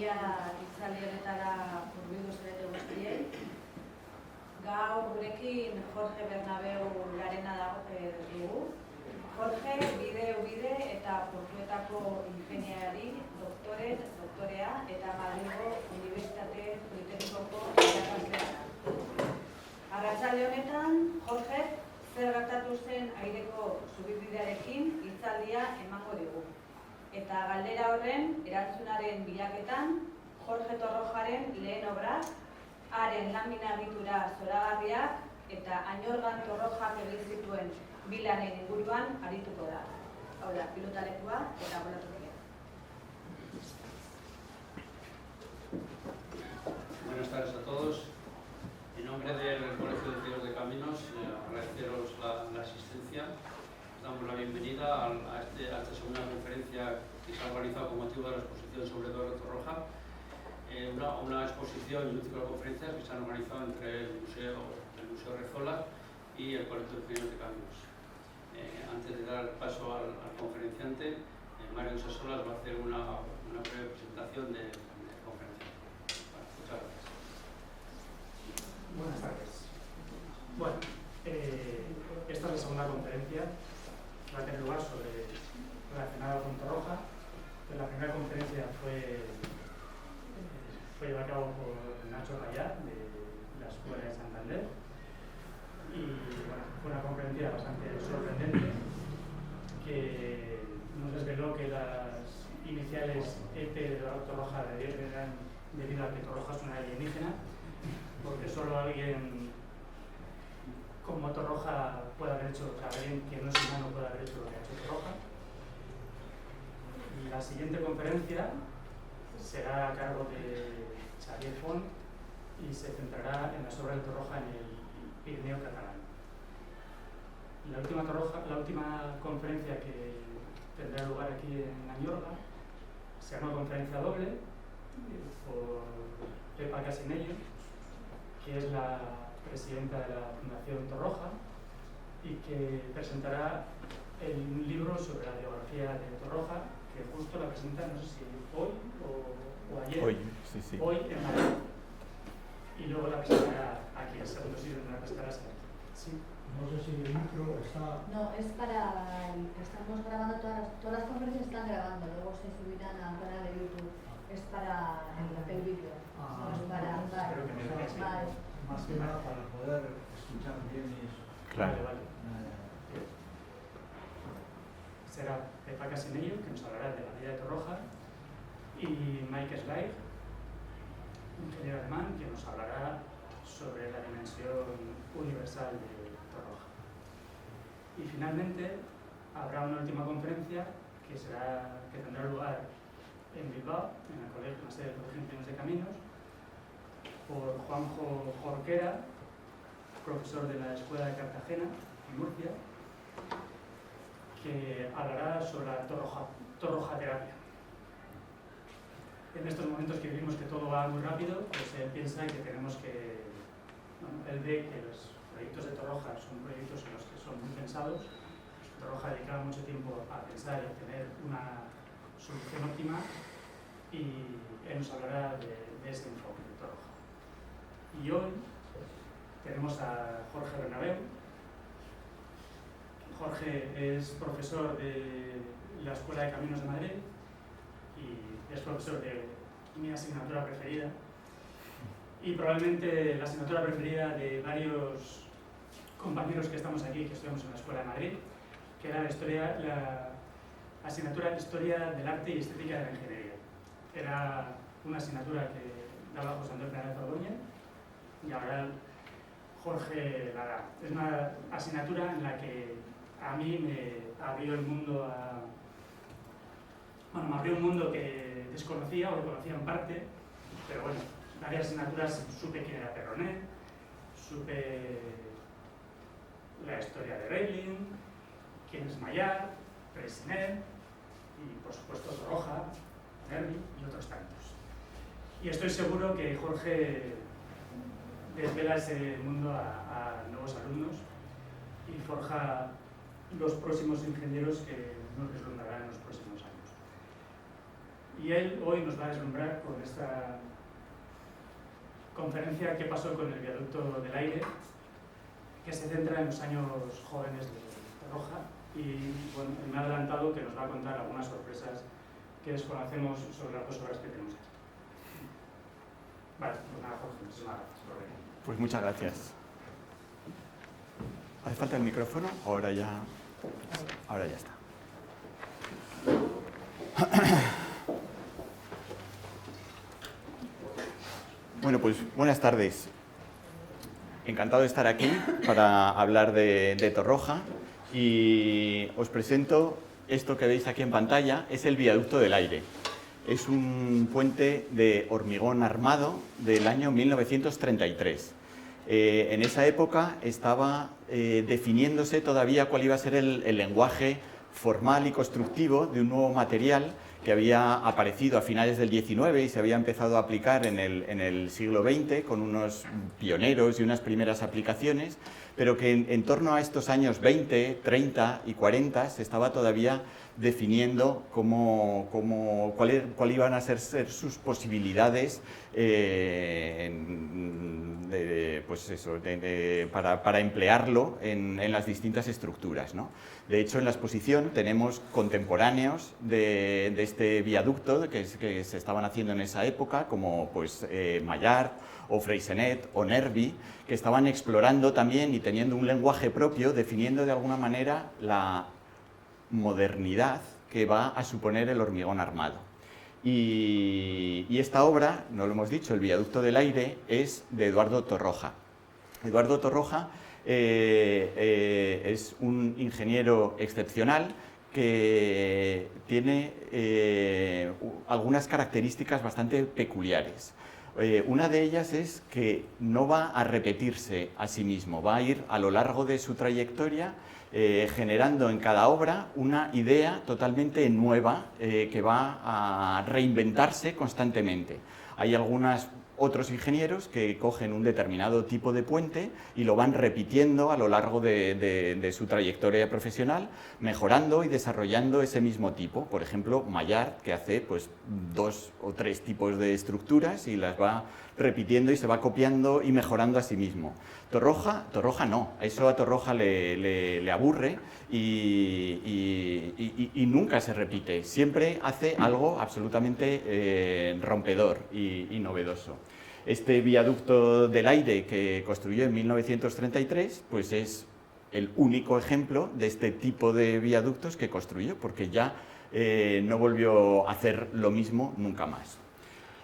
mila hitzaldi honetara hurbildu zarete guztiei. Gaur gurekin Jorge Bernabeu Larena dugu. Jorge bide eta Portuetako ingeniari, doktorea eta Madrilgo Unibertsitate Politeknikoko irakaslea da. Arratsalde honetan, Jorge zer gertatu zen aireko zubibidearekin hitzaldia emango digu. Eta galdera horren erantzunaren bilaketan, Jorge Torrojaren lehen obrak, haren lamina egitura zoragarriak eta Añorgan Torrojak egin zituen bilanen inguruan arituko da. Hau da, pilotalekua eta bolatokia. Buenas tardes a todos. En nombre del Colegio de Ingenieros de Caminos, agradeceros la asistencia. Damos la bienvenida a esta segunda conferencia que se ha organizado con motivo de la exposición sobre Eduardo Torroja. Una exposición y un ciclo de conferencias que se han organizado entre el Museo Rezola y el Colegio de Ingenieros de Caminos. Antes de dar paso al conferenciante, Mario Sasolas va a hacer una breve presentación de conferencia. Muchas gracias. Buenas tardes. Bueno, esta es la segunda conferencia que va a tener lugar relacionada con Torroja. La primera conferencia fue llevada a cabo por Nacho Rayá, de la Escuela de Santander. Y bueno, fue una conferencia bastante sorprendente que nos desveló que las iniciales EP de Torroja eran debido a que Torroja es una alienígena, porque solo alguien como Torroja puede haber hecho, alguien que no es humano puede haber hecho lo que ha hecho Torroja. Y la siguiente conferencia será a cargo de Xavier Font y se centrará en las obras de Torroja en el Pirineo catalán. La última conferencia que tendrá lugar aquí en Añorga será una conferencia doble por Pepa Casinello, que es la presidenta de la Fundación Torroja y que presentará un libro sobre la biografía de Torroja, que justo la presenta, no sé si hoy o ayer, hoy, sí. Hoy en Madrid, y luego la presentará aquí, el segundo sitio donde la presentará será aquí. ¿Sí? No sé si el micro está... No, es para... Estamos grabando, todas las conferencias están grabando, luego se subirán al canal de YouTube. Es para el vídeo. No es para... Espero que me lo veáis. Vale. Más que nada para poder escuchar bien y eso. Claro. Vale. Será Pepa Casinello, que nos hablará de la vida de Torroja, y Mike Schleich, ingeniero alemán, que nos hablará sobre la dimensión universal de Torroja. Y finalmente habrá una última conferencia que tendrá lugar en Bilbao, en la sede del Colegio de Ingenieros de Caminos, por Juanjo Jorquera, profesor de la Escuela de Cartagena, en Murcia, que hablará sobre la torrojaterapia. En estos momentos que vivimos que todo va muy rápido, pues él piensa que tenemos que... Bueno, él ve que los proyectos de Torroja son proyectos en los que son muy pensados. Torroja dedicaba mucho tiempo a pensar y a tener una solución óptima, y él nos hablará de ese enfoque de Torroja. Y hoy tenemos a Jorge Bernabeu. Jorge es profesor de la Escuela de Caminos de Madrid y es profesor de mi asignatura preferida y probablemente la asignatura preferida de varios compañeros que estamos aquí, que estudiamos en la Escuela de Madrid, que era la asignatura Historia del Arte y Estética de la Ingeniería. Era una asignatura que daba José Antonio Fernández Ordóñez y ahora Jorge la da. Es una asignatura en la que a mí me abrió el mundo me abrió un mundo que desconocía o que conocía en parte, pero bueno, en varias asignaturas supe quién era Perronet, supe la historia de Reiling, quién es Maillard, Freycinet y por supuesto Torroja, Nervi y otros tantos. Y estoy seguro que Jorge desvela ese mundo a nuevos alumnos y forja los próximos ingenieros que nos deslumbrarán en los próximos años. y él hoy nos va a deslumbrar con esta conferencia ¿Qué pasó con el viaducto del aire?, que se centra en los años jóvenes de Torroja, y bueno, me ha adelantado que nos va a contar algunas sorpresas que desconocemos sobre las 2 horas que tenemos aquí. Vale, pues nada, Jorge, muchísimas gracias. Pues muchas gracias. ¿Hace falta el micrófono? Ahora ya está. Bueno, pues buenas tardes. Encantado de estar aquí para hablar de Torroja, y os presento esto que veis aquí en pantalla. Es el viaducto del aire. Es un puente de hormigón armado del año 1933. En esa época estaba definiéndose todavía cuál iba a ser el lenguaje formal y constructivo de un nuevo material que había aparecido a finales del XIX y se había empezado a aplicar en el siglo XX con unos pioneros y unas primeras aplicaciones, pero que en torno a estos años 20, 30 y 40 se estaba todavía definiendo cuál iban a ser sus posibilidades para emplearlo en las distintas estructuras, ¿no? De hecho, en la exposición tenemos contemporáneos de este viaducto que se estaban haciendo en esa época, como pues, Maillard o Freyssinet o Nervi, que estaban explorando también y teniendo un lenguaje propio, definiendo de alguna manera la modernidad que va a suponer el hormigón armado. Y esta obra, no lo hemos dicho, el viaducto del aire, es de Eduardo Torroja. Eduardo Torroja es un ingeniero excepcional que tiene algunas características bastante peculiares. Una de ellas es que no va a repetirse a sí mismo, va a ir a lo largo de su trayectoria generando en cada obra una idea totalmente nueva que va a reinventarse constantemente. Hay otros ingenieros que cogen un determinado tipo de puente y lo van repitiendo a lo largo de su trayectoria profesional, mejorando y desarrollando ese mismo tipo. Por ejemplo, Maillard, que hace pues, 2 o 3 tipos de estructuras y las va repitiendo y se va copiando y mejorando a sí mismo. Torroja no, eso a Torroja le aburre y nunca se repite, siempre hace algo absolutamente rompedor y novedoso. Este viaducto del aire que construyó en 1933, pues es el único ejemplo de este tipo de viaductos que construyó, porque ya no volvió a hacer lo mismo nunca más.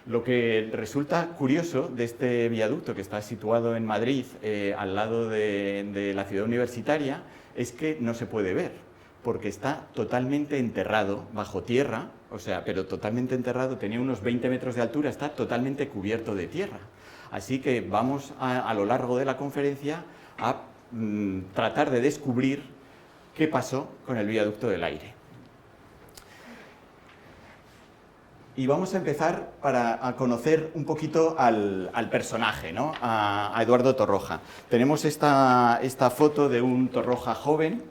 Lo que resulta curioso de este viaducto, que está situado en Madrid, al lado de la ciudad universitaria, es que no se puede ver, porque está totalmente enterrado bajo tierra, o sea, pero totalmente enterrado, tenía unos 20 metros de altura, está totalmente cubierto de tierra. Así que vamos a lo largo de la conferencia a tratar de descubrir qué pasó con el viaducto del aire. Y vamos a empezar a conocer un poquito al personaje, ¿no? A Eduardo Torroja. Tenemos esta foto de un Torroja joven,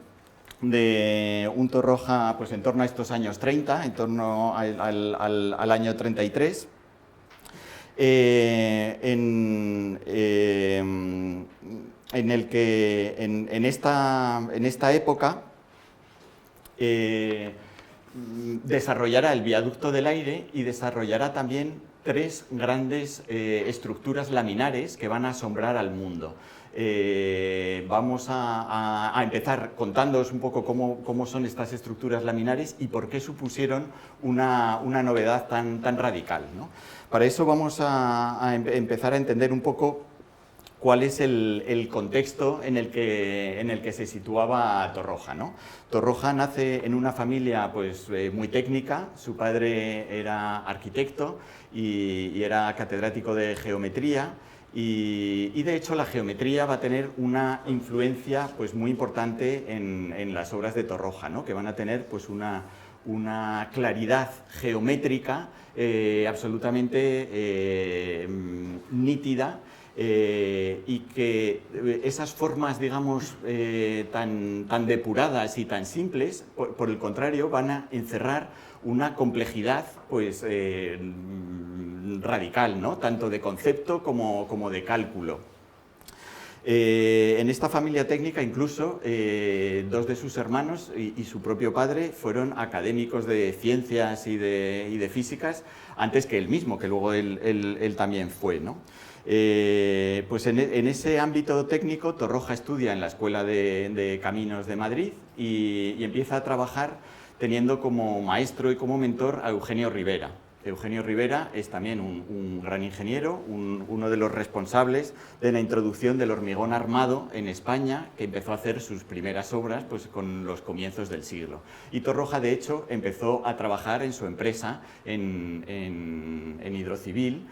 de un Torroja pues, en torno a estos años 30, en torno al año 33. En el que en esta época desarrollará el viaducto del aire y desarrollará también 3 grandes estructuras laminares que van a asombrar al mundo. Vamos a empezar contándoos un poco cómo son estas estructuras laminares y por qué supusieron una novedad tan radical, ¿no? Para eso vamos a empezar a entender un poco cuál es el contexto en el que se situaba Torroja, ¿no? Torroja nace en una familia pues, muy técnica. Su padre era arquitecto y era catedrático de geometría, y de hecho la geometría va a tener una influencia pues, muy importante en las obras de Torroja, ¿no? Que van a tener pues, una claridad geométrica absolutamente nítida y que esas formas, digamos, tan depuradas y tan simples, por el contrario, van a encerrar una complejidad pues, radical, ¿no? Tanto de concepto como de cálculo. En esta familia técnica incluso dos de sus hermanos y su propio padre fueron académicos de ciencias y de físicas antes que él mismo, que luego él también fue, ¿no? Pues en ese ámbito técnico Torroja estudia en la Escuela de Caminos de Madrid y empieza a trabajar teniendo como maestro y como mentor a Eugenio Rivera. Eugenio Rivera es también un gran ingeniero, uno de los responsables de la introducción del hormigón armado en España, que empezó a hacer sus primeras obras pues, con los comienzos del siglo. Y Torroja, de hecho, empezó a trabajar en su empresa en Hidrocivil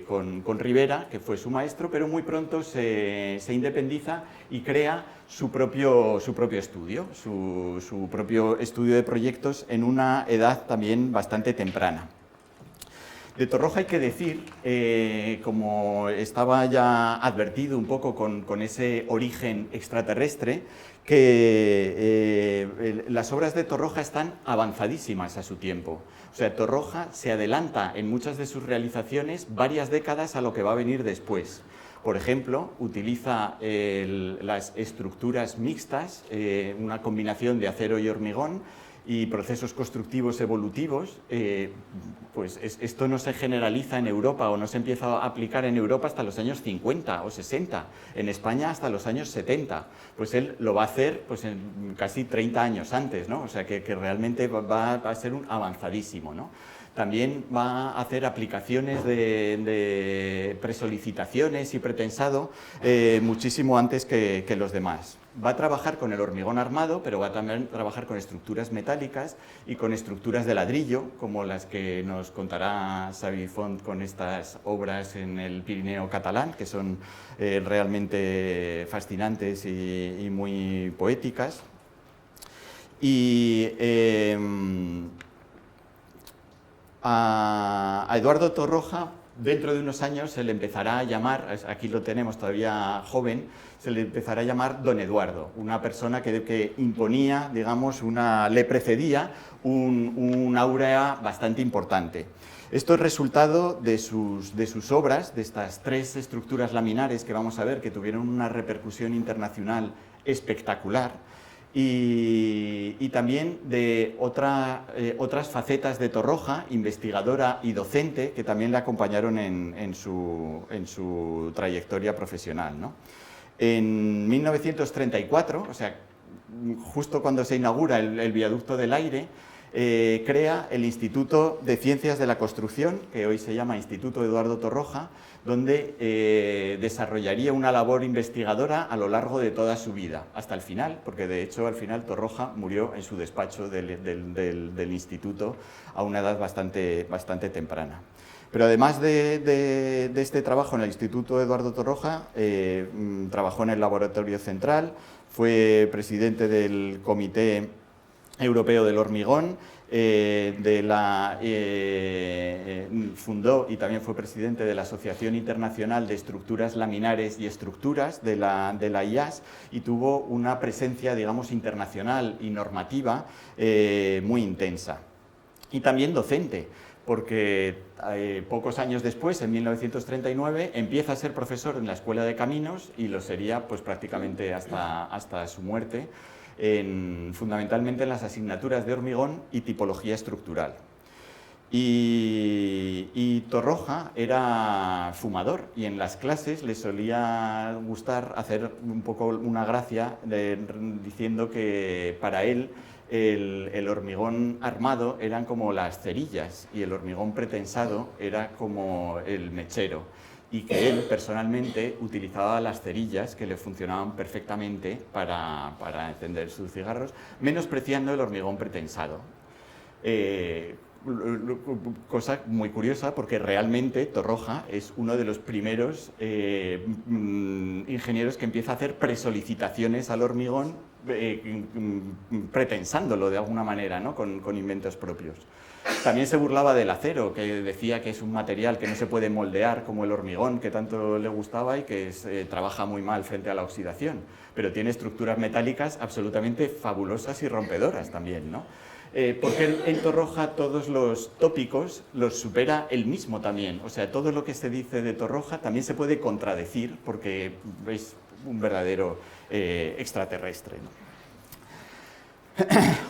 con Rivera, que fue su maestro, pero muy pronto se independiza y crea su propio estudio, su propio estudio de proyectos en una edad también bastante temprana. De Torroja hay que decir, como estaba ya advertido un poco con ese origen extraterrestre, que las obras de Torroja están avanzadísimas a su tiempo. O sea, Torroja se adelanta en muchas de sus realizaciones varias décadas a lo que va a venir después. Por ejemplo, utiliza las estructuras mixtas, una combinación de acero y hormigón, y procesos constructivos evolutivos. Pues esto no se generaliza en Europa o no se empieza a aplicar en Europa hasta los años 50 o 60, en España hasta los años 70. Pues él lo va a hacer pues, en casi 30 años antes, ¿no? O sea que realmente va a ser un avanzadísimo, ¿no? También va a hacer aplicaciones de presolicitaciones y pretensado muchísimo antes que los demás. Va a trabajar con el hormigón armado, pero va a también trabajar con estructuras metálicas y con estructuras de ladrillo, como las que nos contará Xavi Font con estas obras en el Pirineo catalán, que son realmente fascinantes y muy poéticas. Y a Eduardo Torroja, dentro de unos años, se le empezará a llamar, aquí lo tenemos todavía joven, se le empezará a llamar Don Eduardo, una persona que imponía, digamos, le precedía un aura bastante importante. Esto es resultado de sus obras, de estas 3 estructuras laminares que vamos a ver, que tuvieron una repercusión internacional espectacular, y también de otras facetas de Torroja, investigadora y docente, que también le acompañaron en su trayectoria profesional, ¿no? En 1934, o sea, justo cuando se inaugura el viaducto del aire, crea el Instituto de Ciencias de la Construcción, que hoy se llama Instituto Eduardo Torroja, donde desarrollaría una labor investigadora a lo largo de toda su vida, hasta el final, porque de hecho al final Torroja murió en su despacho del instituto a una edad bastante temprana. Pero además de este trabajo en el Instituto Eduardo Torroja, trabajó en el Laboratorio Central, fue presidente del Comité Europeo del Hormigón, fundó y también fue presidente de la Asociación Internacional de Estructuras Laminares y Estructuras de la IAS, y tuvo una presencia, digamos, internacional y normativa muy intensa. Y también docente, porque pocos años después, en 1939, empieza a ser profesor en la Escuela de Caminos y lo sería pues, prácticamente hasta su muerte, fundamentalmente en las asignaturas de hormigón y tipología estructural. Y Torroja era fumador y en las clases le solía gustar hacer un poco una gracia diciendo que para él el hormigón armado eran como las cerillas y el hormigón pretensado era como el mechero, y que él personalmente utilizaba las cerillas que le funcionaban perfectamente para encender sus cigarros, menospreciando el hormigón pretensado. Cosa muy curiosa, porque realmente Torroja es uno de los primeros ingenieros que empieza a hacer presolicitaciones al hormigón pretensándolo de alguna manera, ¿no? con inventos propios. También se burlaba del acero, que decía que es un material que no se puede moldear como el hormigón, que tanto le gustaba y que trabaja muy mal frente a la oxidación, pero tiene estructuras metálicas absolutamente fabulosas y rompedoras también, ¿no? Porque en Torroja todos los tópicos los supera él mismo también, o sea, todo lo que se dice de Torroja también se puede contradecir porque es un verdadero extraterrestre, ¿no?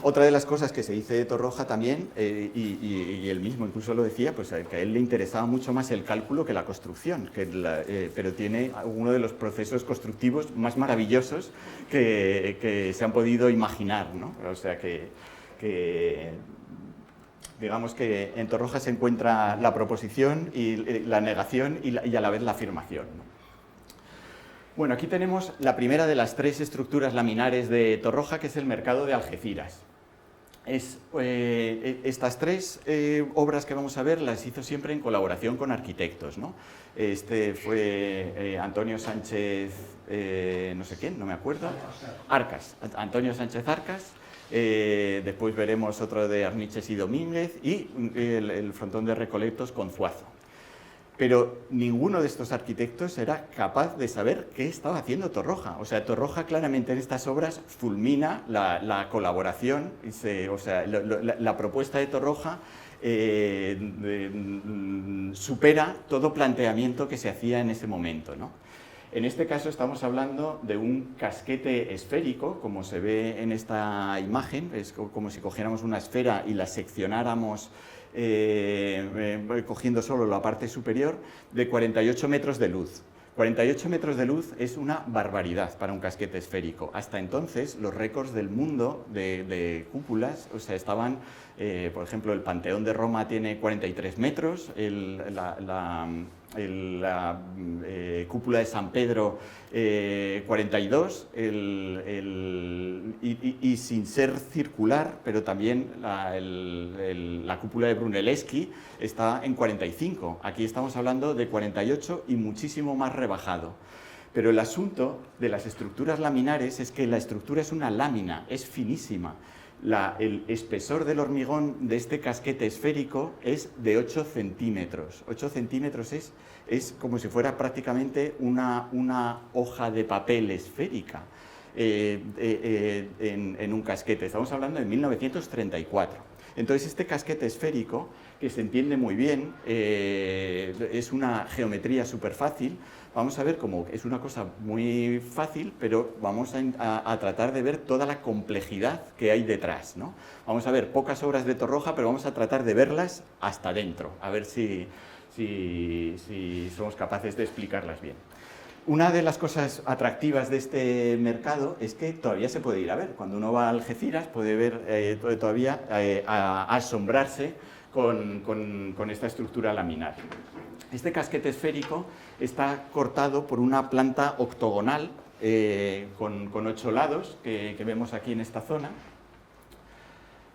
Otra de las cosas que se dice de Torroja también, y él mismo incluso lo decía, pues que a él le interesaba mucho más el cálculo que la construcción, pero tiene uno de los procesos constructivos más maravillosos que se han podido imaginar, ¿no? O sea que digamos que en Torroja se encuentra la proposición y la negación y a la vez la afirmación, ¿no? Bueno, aquí tenemos la primera de las 3 estructuras laminares de Torroja, que es el mercado de Algeciras. Estas 3 obras que vamos a ver las hizo siempre en colaboración con arquitectos, ¿no? Este fue Antonio Sánchez, no sé quién, no me acuerdo, Arcas, Antonio Sánchez Arcas. Después veremos otro de Arniches y Domínguez y el frontón de Recoletos con Zuazo. Pero ninguno de estos arquitectos era capaz de saber qué estaba haciendo Torroja. O sea, Torroja claramente en estas obras fulmina la colaboración, la propuesta de Torroja supera todo planteamiento que se hacía en ese momento, ¿no? En este caso estamos hablando de un casquete esférico, como se ve en esta imagen, es como si cogiéramos una esfera y la seccionáramos cogiendo solo la parte superior, de 48 metros de luz. 48 metros de luz es una barbaridad para un casquete esférico. Hasta entonces, los récords del mundo de cúpulas, o sea, estaban, por ejemplo, el Panteón de Roma tiene 43 metros, la cúpula de San Pedro 42, y sin ser circular, pero también la cúpula de Brunelleschi está en 45. Aquí estamos hablando de 48 y muchísimo más rebajado. Pero el asunto de las estructuras laminares es que la estructura es una lámina, es finísima. El espesor del hormigón de este casquete esférico es de 8 centímetros. 8 centímetros es como si fuera prácticamente una hoja de papel esférica en un casquete. Estamos hablando de 1934. Entonces, este casquete esférico, que se entiende muy bien, es una geometría súper fácil. Vamos a ver cómo es una cosa muy fácil, pero vamos a tratar de ver toda la complejidad que hay detrás, ¿no? Vamos a ver pocas obras de Torroja, pero vamos a tratar de verlas hasta dentro, a ver si somos capaces de explicarlas bien. Una de las cosas atractivas de este mercado es que todavía se puede ir a ver. Cuando uno va a Algeciras puede ver todavía asombrarse con esta estructura laminar. Este casquete esférico está cortado por una planta octogonal con 8 lados que vemos aquí en esta zona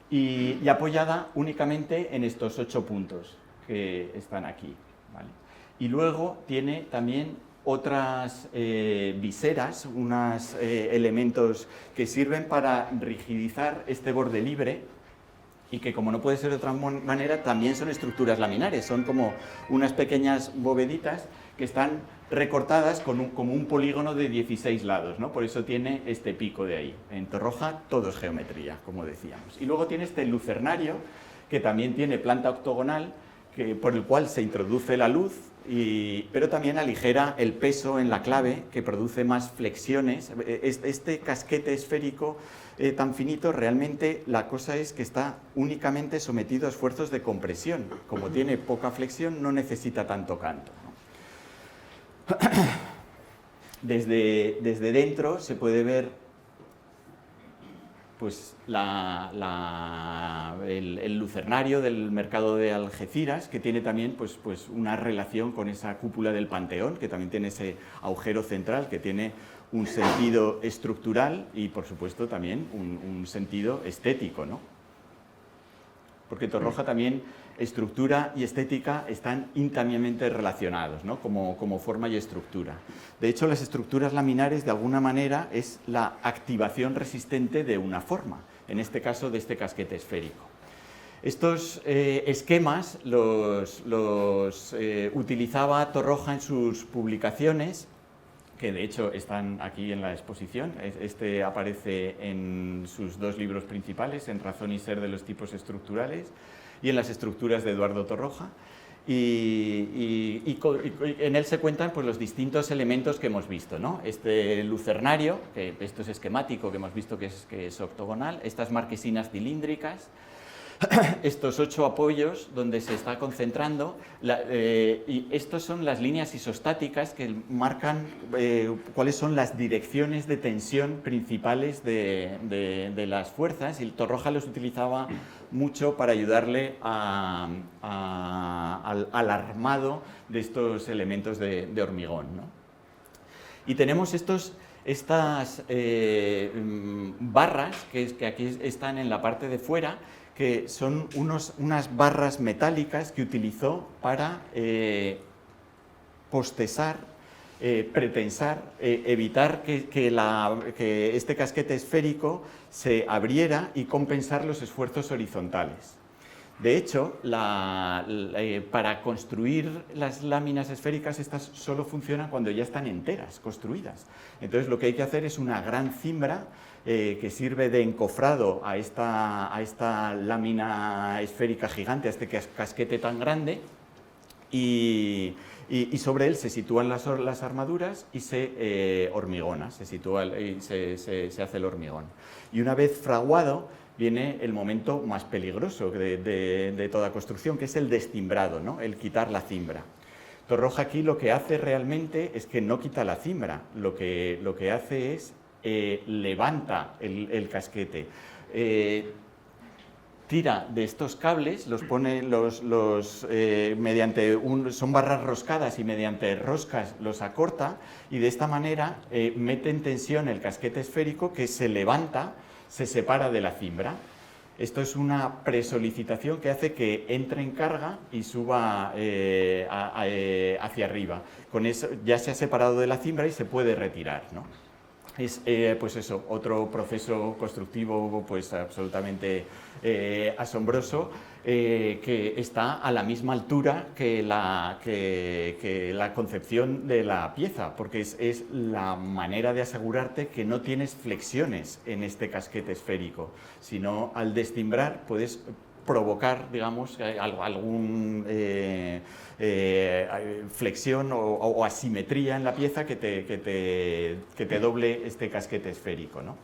y apoyada únicamente en estos 8 puntos que están aquí, ¿vale? Y luego tiene también otras viseras, unos elementos que sirven para rigidizar este borde libre y que, como no puede ser de otra manera, también son estructuras laminares, son como unas pequeñas boveditas que están recortadas como un polígono de 16 lados, ¿no? Por eso tiene este pico de ahí. En Torroja todo es geometría, como decíamos. Y luego tiene este lucernario, que también tiene planta octogonal, por el cual se introduce la luz, pero también aligera el peso en la clave, que produce más flexiones. Este casquete esférico tan finito, realmente la cosa es que está únicamente sometido a esfuerzos de compresión. Como tiene poca flexión, no necesita tanto canto, ¿no? Desde dentro se puede ver pues el lucernario del mercado de Algeciras, que tiene también pues una relación con esa cúpula del Panteón, que también tiene ese agujero central, que tiene un sentido estructural y, por supuesto, también un sentido estético, ¿no? porque Torroja también, estructura y estética están íntimamente relacionados, ¿no? como forma y estructura. De hecho, las estructuras laminares, de alguna manera, es la activación resistente de una forma, en este caso de este casquete esférico. Estos esquemas los utilizaba Torroja en sus publicaciones, que de hecho están aquí en la exposición. Este aparece en sus dos libros principales, en Razón y Ser de los tipos estructurales y en las estructuras de Eduardo Torroja. Y en él se cuentan pues, los distintos elementos que hemos visto, ¿no? Este lucernario, que esto es esquemático, que hemos visto que es octogonal, estas marquesinas cilíndricas, estos 8 apoyos donde se está concentrando, y estas son las líneas isostáticas que marcan cuáles son las direcciones de tensión principales de las fuerzas, y Torroja los utilizaba mucho para ayudarle al armado de estos elementos de hormigón, ¿no? Y tenemos estas barras que aquí están en la parte de fuera, que son unas barras metálicas que utilizó para postesar, pretensar, evitar que este casquete esférico se abriera y compensar los esfuerzos horizontales. De hecho, para construir las láminas esféricas, estas solo funcionan cuando ya están enteras, construidas. Entonces, lo que hay que hacer es una gran cimbra que sirve de encofrado a esta lámina esférica gigante, a este casquete tan grande, y sobre él se sitúan las armaduras y se hormigona, se hace el hormigón. Y una vez fraguado, viene el momento más peligroso de toda construcción, que es el descimbrado, ¿no? El quitar la cimbra. Torroja aquí lo que hace realmente es que no quita la cimbra, lo que hace es levanta el casquete, tira de estos cables, los pone son barras roscadas y mediante roscas los acorta, y de esta manera mete en tensión el casquete esférico, que se levanta, se separa de la cimbra. Esto es una presolicitación que hace que entre en carga y suba hacia arriba. Con eso ya se ha separado de la cimbra y se puede retirar, ¿no? Es pues eso, otro proceso constructivo pues absolutamente asombroso, que está a la misma altura que la concepción de la pieza, porque es la manera de asegurarte que no tienes flexiones en este casquete esférico, sino al descimbrar puedes provocar, digamos, algún flexión o asimetría en la pieza que te doble este casquete esférico, ¿no?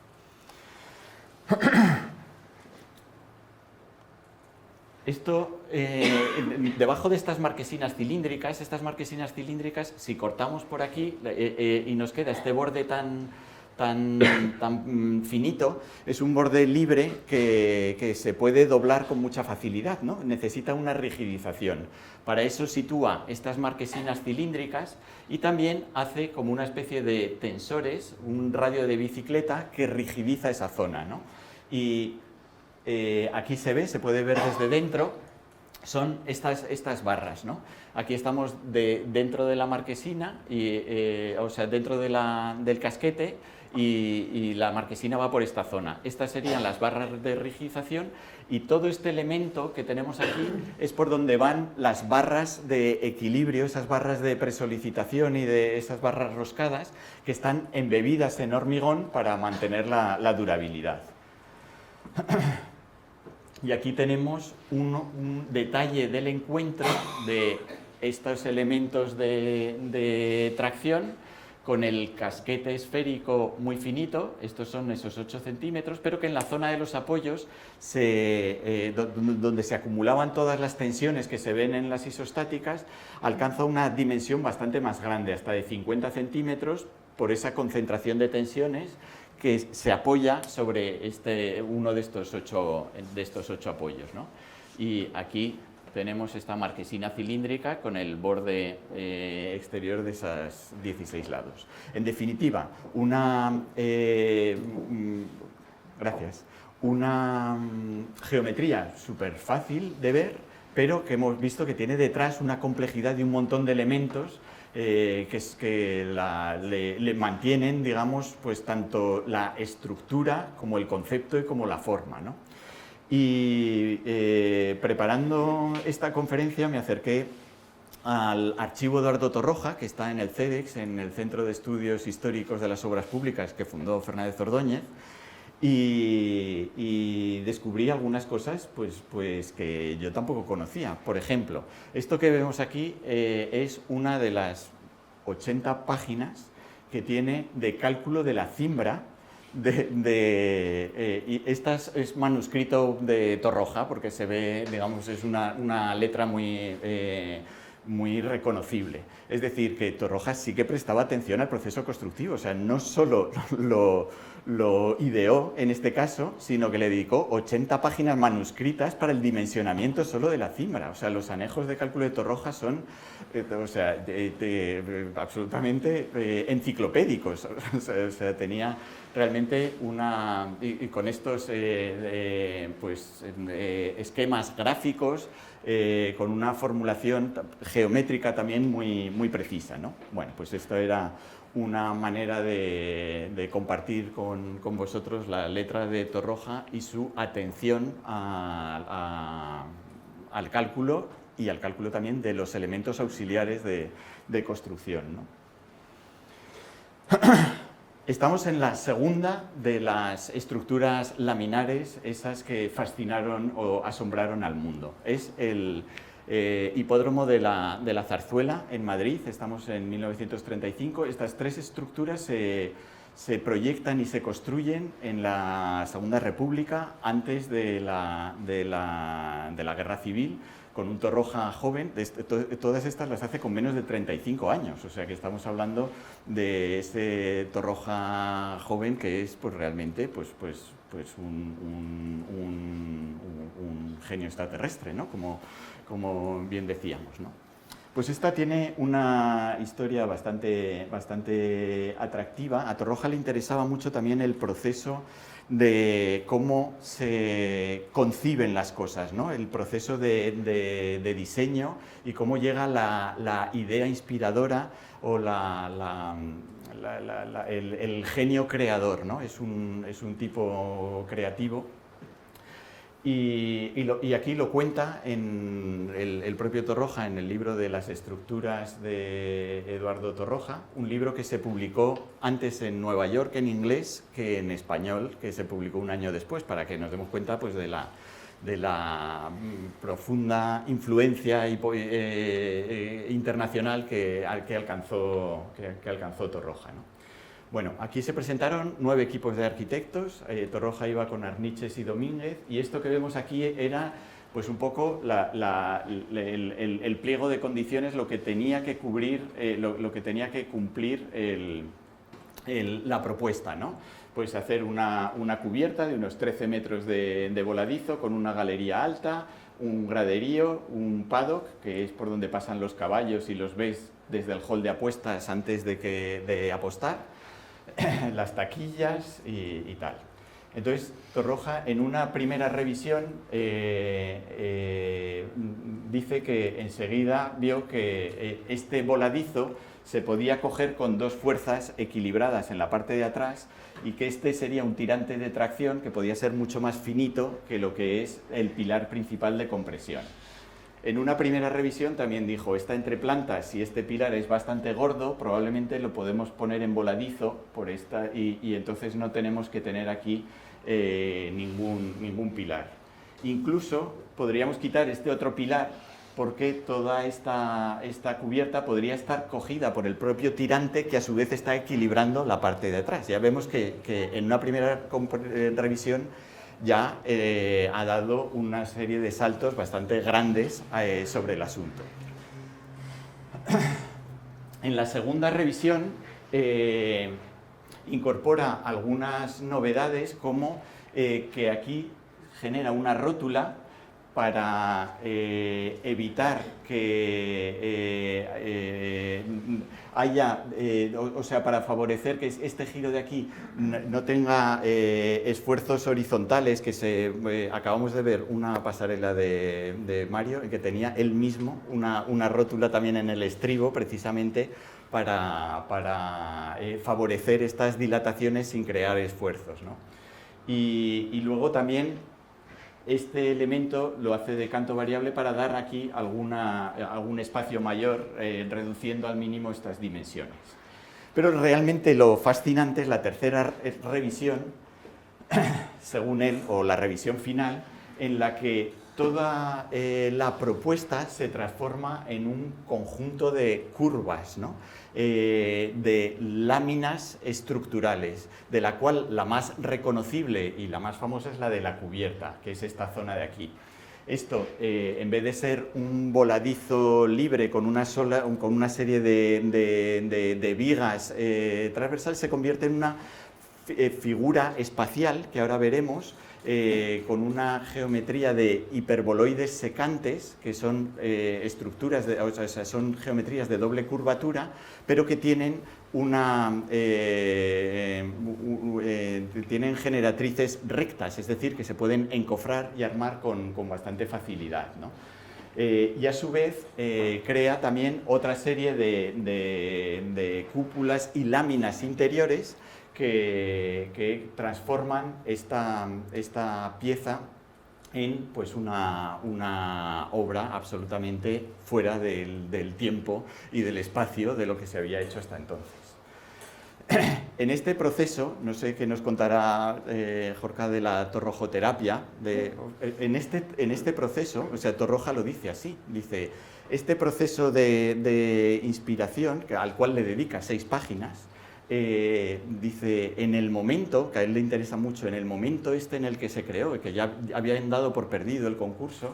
Esto, debajo de estas marquesinas cilíndricas, si cortamos por aquí y nos queda este borde tan finito, es un borde libre que se puede doblar con mucha facilidad, ¿no? Necesita una rigidización. Para eso sitúa estas marquesinas cilíndricas y también hace como una especie de tensores, un radio de bicicleta que rigidiza esa zona, ¿no? Y aquí se puede ver desde dentro, son estas barras, ¿no? Aquí estamos dentro de la marquesina, o sea, dentro del casquete, y la marquesina va por esta zona. Estas serían las barras de rigidización, y todo este elemento que tenemos aquí es por donde van las barras de equilibrio, esas barras de presolicitación y de esas barras roscadas que están embebidas en hormigón para mantener la durabilidad. Y aquí tenemos un detalle del encuentro de estos elementos de tracción con el casquete esférico muy finito. Estos son esos 8 centímetros, pero que en la zona de los apoyos, donde se acumulaban todas las tensiones que se ven en las isostáticas, alcanza una dimensión bastante más grande, hasta de 50 centímetros, por esa concentración de tensiones que se apoya sobre uno de estos ocho apoyos, ¿no? Y aquí tenemos esta marquesina cilíndrica con el borde exterior de esos 16 lados. En definitiva, una geometría súper fácil de ver, pero que hemos visto que tiene detrás una complejidad y un montón de elementos que le mantienen, digamos, pues tanto la estructura como el concepto y como la forma, ¿no? Y preparando esta conferencia me acerqué al archivo Eduardo Torroja, que está en el CEDEX, en el Centro de Estudios Históricos de las Obras Públicas que fundó Fernández Ordóñez, y descubrí algunas cosas pues que yo tampoco conocía. Por ejemplo, esto que vemos aquí es una de las 80 páginas que tiene de cálculo de la cimbra y esta es manuscrito de Torroja, porque se ve, digamos, es una letra muy reconocible. Es decir, que Torroja sí que prestaba atención al proceso constructivo, o sea, no solo lo ideó en este caso, sino que le dedicó 80 páginas manuscritas para el dimensionamiento solo de la cimbra. O sea, los anejos de cálculo de Torroja son absolutamente enciclopédicos. O sea, tenía realmente y con estos esquemas gráficos, con una formulación geométrica también muy precisa, ¿no? Bueno, pues esto era una manera de compartir con vosotros la letra de Torroja y su atención al cálculo y al cálculo también de los elementos auxiliares de construcción, ¿no? Estamos en la segunda de las estructuras laminares, esas que fascinaron o asombraron al mundo. Es el hipódromo de la Zarzuela en Madrid, estamos en 1935. Estas tres estructuras se proyectan y se construyen en la Segunda República, antes de la Guerra Civil, con un Torroja joven. Todas estas las hace con menos de 35 años, o sea que estamos hablando de ese Torroja joven que es pues realmente un genio extraterrestre, ¿no? Como bien decíamos, ¿no? Pues esta tiene una historia bastante atractiva. A Torroja le interesaba mucho también el proceso de cómo se conciben las cosas, ¿no? El proceso de diseño y cómo llega la idea inspiradora o el genio creador, ¿no? Es un tipo creativo. Y aquí lo cuenta en el propio Torroja, en el libro de las estructuras de Eduardo Torroja, un libro que se publicó antes en Nueva York en inglés que en español, que se publicó un año después, para que nos demos cuenta pues, de la profunda influencia internacional que alcanzó Torroja, ¿no? Bueno, aquí se presentaron 9 equipos de arquitectos. Torroja iba con Arniches y Domínguez, y esto que vemos aquí era pues un poco el pliego de condiciones, lo que tenía que cubrir, lo que tenía que cumplir la propuesta, ¿no? Pues hacer una cubierta de unos 13 metros de voladizo, con una galería alta, un graderío, un paddock, que es por donde pasan los caballos y los ves desde el hall de apuestas antes de apostar, las taquillas y tal. Entonces, Torroja, en una primera revisión, dice que enseguida vio que este voladizo se podía coger con 2 fuerzas equilibradas en la parte de atrás, y que este sería un tirante de tracción que podía ser mucho más finito que lo que es el pilar principal de compresión. En una primera revisión también dijo, está entre plantas y este pilar es bastante gordo, probablemente lo podemos poner en voladizo y entonces no tenemos que tener aquí ningún pilar. Incluso podríamos quitar este otro pilar, porque toda esta cubierta podría estar cogida por el propio tirante, que a su vez está equilibrando la parte de atrás. Ya vemos que en una primera revisión ya ha dado una serie de saltos bastante grandes sobre el asunto. En la segunda revisión incorpora algunas novedades, como que aquí genera una rótula para evitar que haya, o sea, para favorecer que este giro de aquí no tenga esfuerzos horizontales, que acabamos de ver una pasarela de Mario, que tenía él mismo una rótula también en el estribo, precisamente para favorecer estas dilataciones sin crear esfuerzos, ¿no? Y luego también este elemento lo hace de canto variable para dar aquí algún espacio mayor, reduciendo al mínimo estas dimensiones. Pero realmente lo fascinante es la tercera revisión, según él, o la revisión final, en la que toda la propuesta se transforma en un conjunto de curvas, ¿no? De láminas estructurales, de la cual la más reconocible y la más famosa es la de la cubierta, que es esta zona de aquí. Esto, en vez de ser un voladizo libre con una serie de vigas transversal, se convierte en una figura espacial, que ahora veremos, con una geometría de hiperboloides secantes, que son estructuras, son geometrías de doble curvatura, pero que tienen tienen generatrices rectas, es decir, que se pueden encofrar y armar con bastante facilidad, ¿no? Y a su vez crea también otra serie de cúpulas y láminas interiores que transforman esta pieza en pues una obra absolutamente fuera del tiempo y del espacio de lo que se había hecho hasta entonces. En este proceso, no sé qué nos contará Jorge de la torrojoterapia, en este proceso, o sea, Torroja lo dice así, dice, este proceso de inspiración, al cual le dedica 6 páginas, dice, en el momento, que a él le interesa mucho, en el momento en el que se creó, que ya habían dado por perdido el concurso,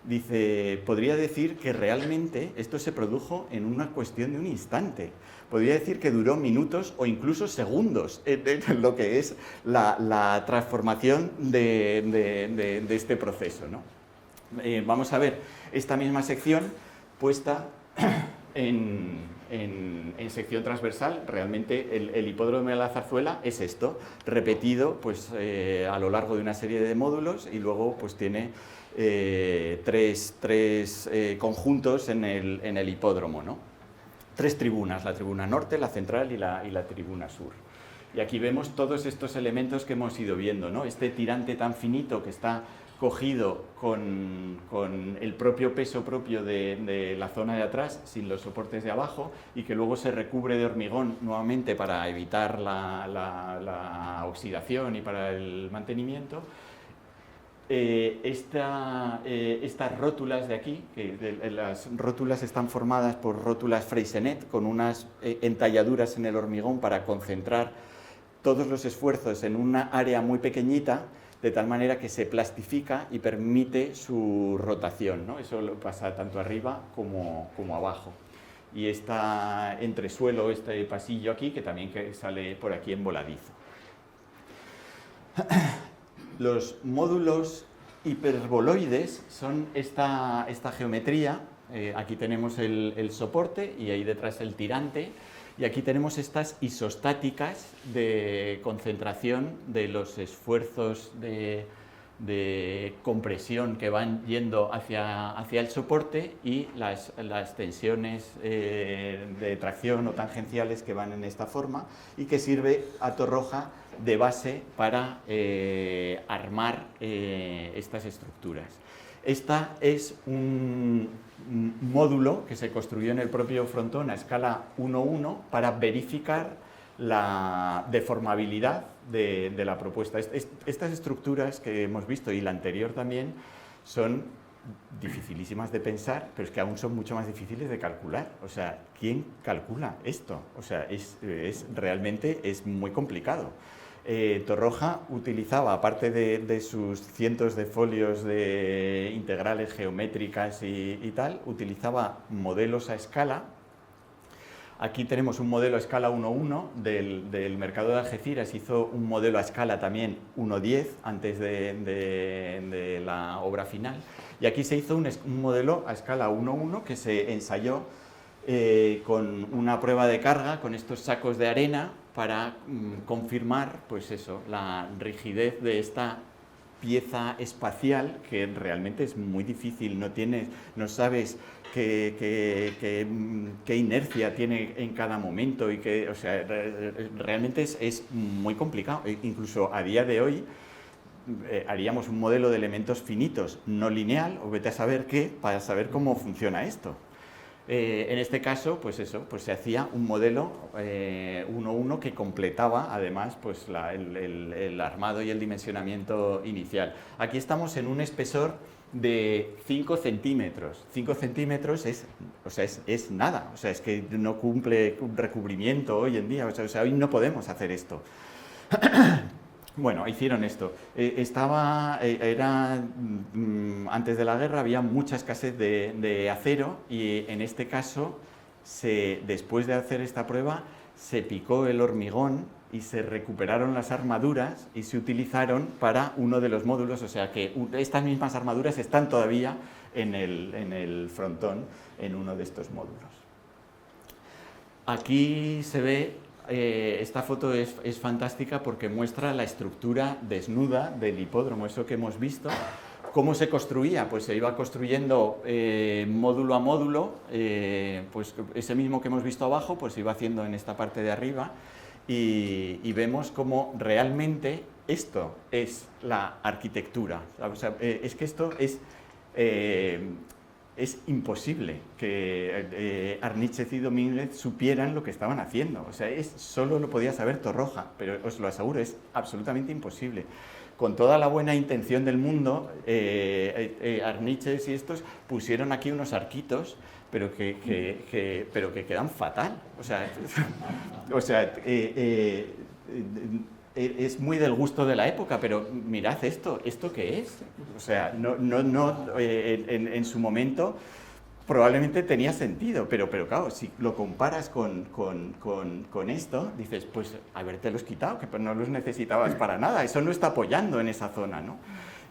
dice, podría decir que realmente esto se produjo en una cuestión de un instante. Podría decir que duró minutos o incluso segundos en lo que es la transformación de este proceso, ¿no? Vamos a ver esta misma sección puesta en sección transversal. Realmente el hipódromo de la Zarzuela es esto, repetido pues, a lo largo de una serie de módulos, y luego pues, tiene tres conjuntos en el hipódromo, ¿no? 3 tribunas, la tribuna norte, la central y la tribuna sur. Y aquí vemos todos estos elementos que hemos ido viendo, ¿no? Este tirante tan finito que está cogido con el propio peso propio de la zona de atrás, sin los soportes de abajo, y que luego se recubre de hormigón nuevamente para evitar la oxidación y para el mantenimiento. Estas rótulas de aquí, las rótulas están formadas por rótulas Freysenet con unas entalladuras en el hormigón para concentrar todos los esfuerzos en una área muy pequeñita, de tal manera que se plastifica y permite su rotación, ¿no? Eso lo pasa tanto arriba como abajo. Y está entresuelo, este pasillo aquí, que también sale por aquí en voladizo. Los módulos hiperboloides son esta geometría. Aquí tenemos el soporte y ahí detrás el tirante. Y aquí tenemos estas isostáticas de concentración de los esfuerzos de compresión que van yendo hacia el soporte, y las tensiones de tracción o tangenciales que van en esta forma, y que sirve a Torroja de base para armar estas estructuras. Esta es un módulo que se construyó en el propio frontón a escala 1:1 para verificar la deformabilidad de la propuesta. Estas estructuras que hemos visto, y la anterior también, son dificilísimas de pensar, pero es que aún son mucho más difíciles de calcular. O sea, ¿quién calcula esto? O sea, realmente es muy complicado. Torroja utilizaba, aparte de sus cientos de folios de integrales geométricas y tal, utilizaba modelos a escala Aquí tenemos un modelo a escala 1.1 del mercado de Algeciras. Hizo un modelo a escala también 1.10 antes de la obra final. Y aquí se hizo un modelo a escala 1.1 que se ensayó con una prueba de carga, con estos sacos de arena, para confirmar, pues eso, la rigidez de esta pieza espacial, que realmente es muy difícil, no sabes qué inercia tiene en cada momento, y o sea, realmente es muy complicado. Incluso a día de hoy haríamos un modelo de elementos finitos no lineal, o vete a saber qué, para saber cómo funciona esto. En este caso, pues eso, pues se hacía un modelo 1.1 que completaba además pues el armado y el dimensionamiento inicial. Aquí estamos en un espesor de 5 centímetros. 5 centímetros es nada, o sea, es que no cumple un recubrimiento hoy en día, o sea, hoy no podemos hacer esto. Bueno, hicieron esto. Antes de la guerra había mucha escasez de acero, y en este caso, después de hacer esta prueba, se picó el hormigón y se recuperaron las armaduras y se utilizaron para uno de los módulos, o sea que estas mismas armaduras están todavía en el frontón, en uno de estos módulos. Aquí se ve... esta foto es fantástica porque muestra la estructura desnuda del hipódromo, eso que hemos visto. ¿Cómo se construía? Pues se iba construyendo módulo a módulo, pues ese mismo que hemos visto abajo, pues se iba haciendo en esta parte de arriba, y vemos cómo realmente esto es la arquitectura. O sea, es que esto es imposible que Arnichez y Domínguez supieran lo que estaban haciendo. O sea, solo lo podía saber Torroja, pero os lo aseguro, es absolutamente imposible. Con toda la buena intención del mundo, Arnichez y estos pusieron aquí unos arquitos, pero que quedan fatal. O sea, es muy del gusto de la época, pero mirad ¿esto qué es? O sea, en su momento probablemente tenía sentido, pero claro, si lo comparas con esto, dices, pues habértelos quitado, que no los necesitabas para nada, eso no está apoyando en esa zona, ¿no?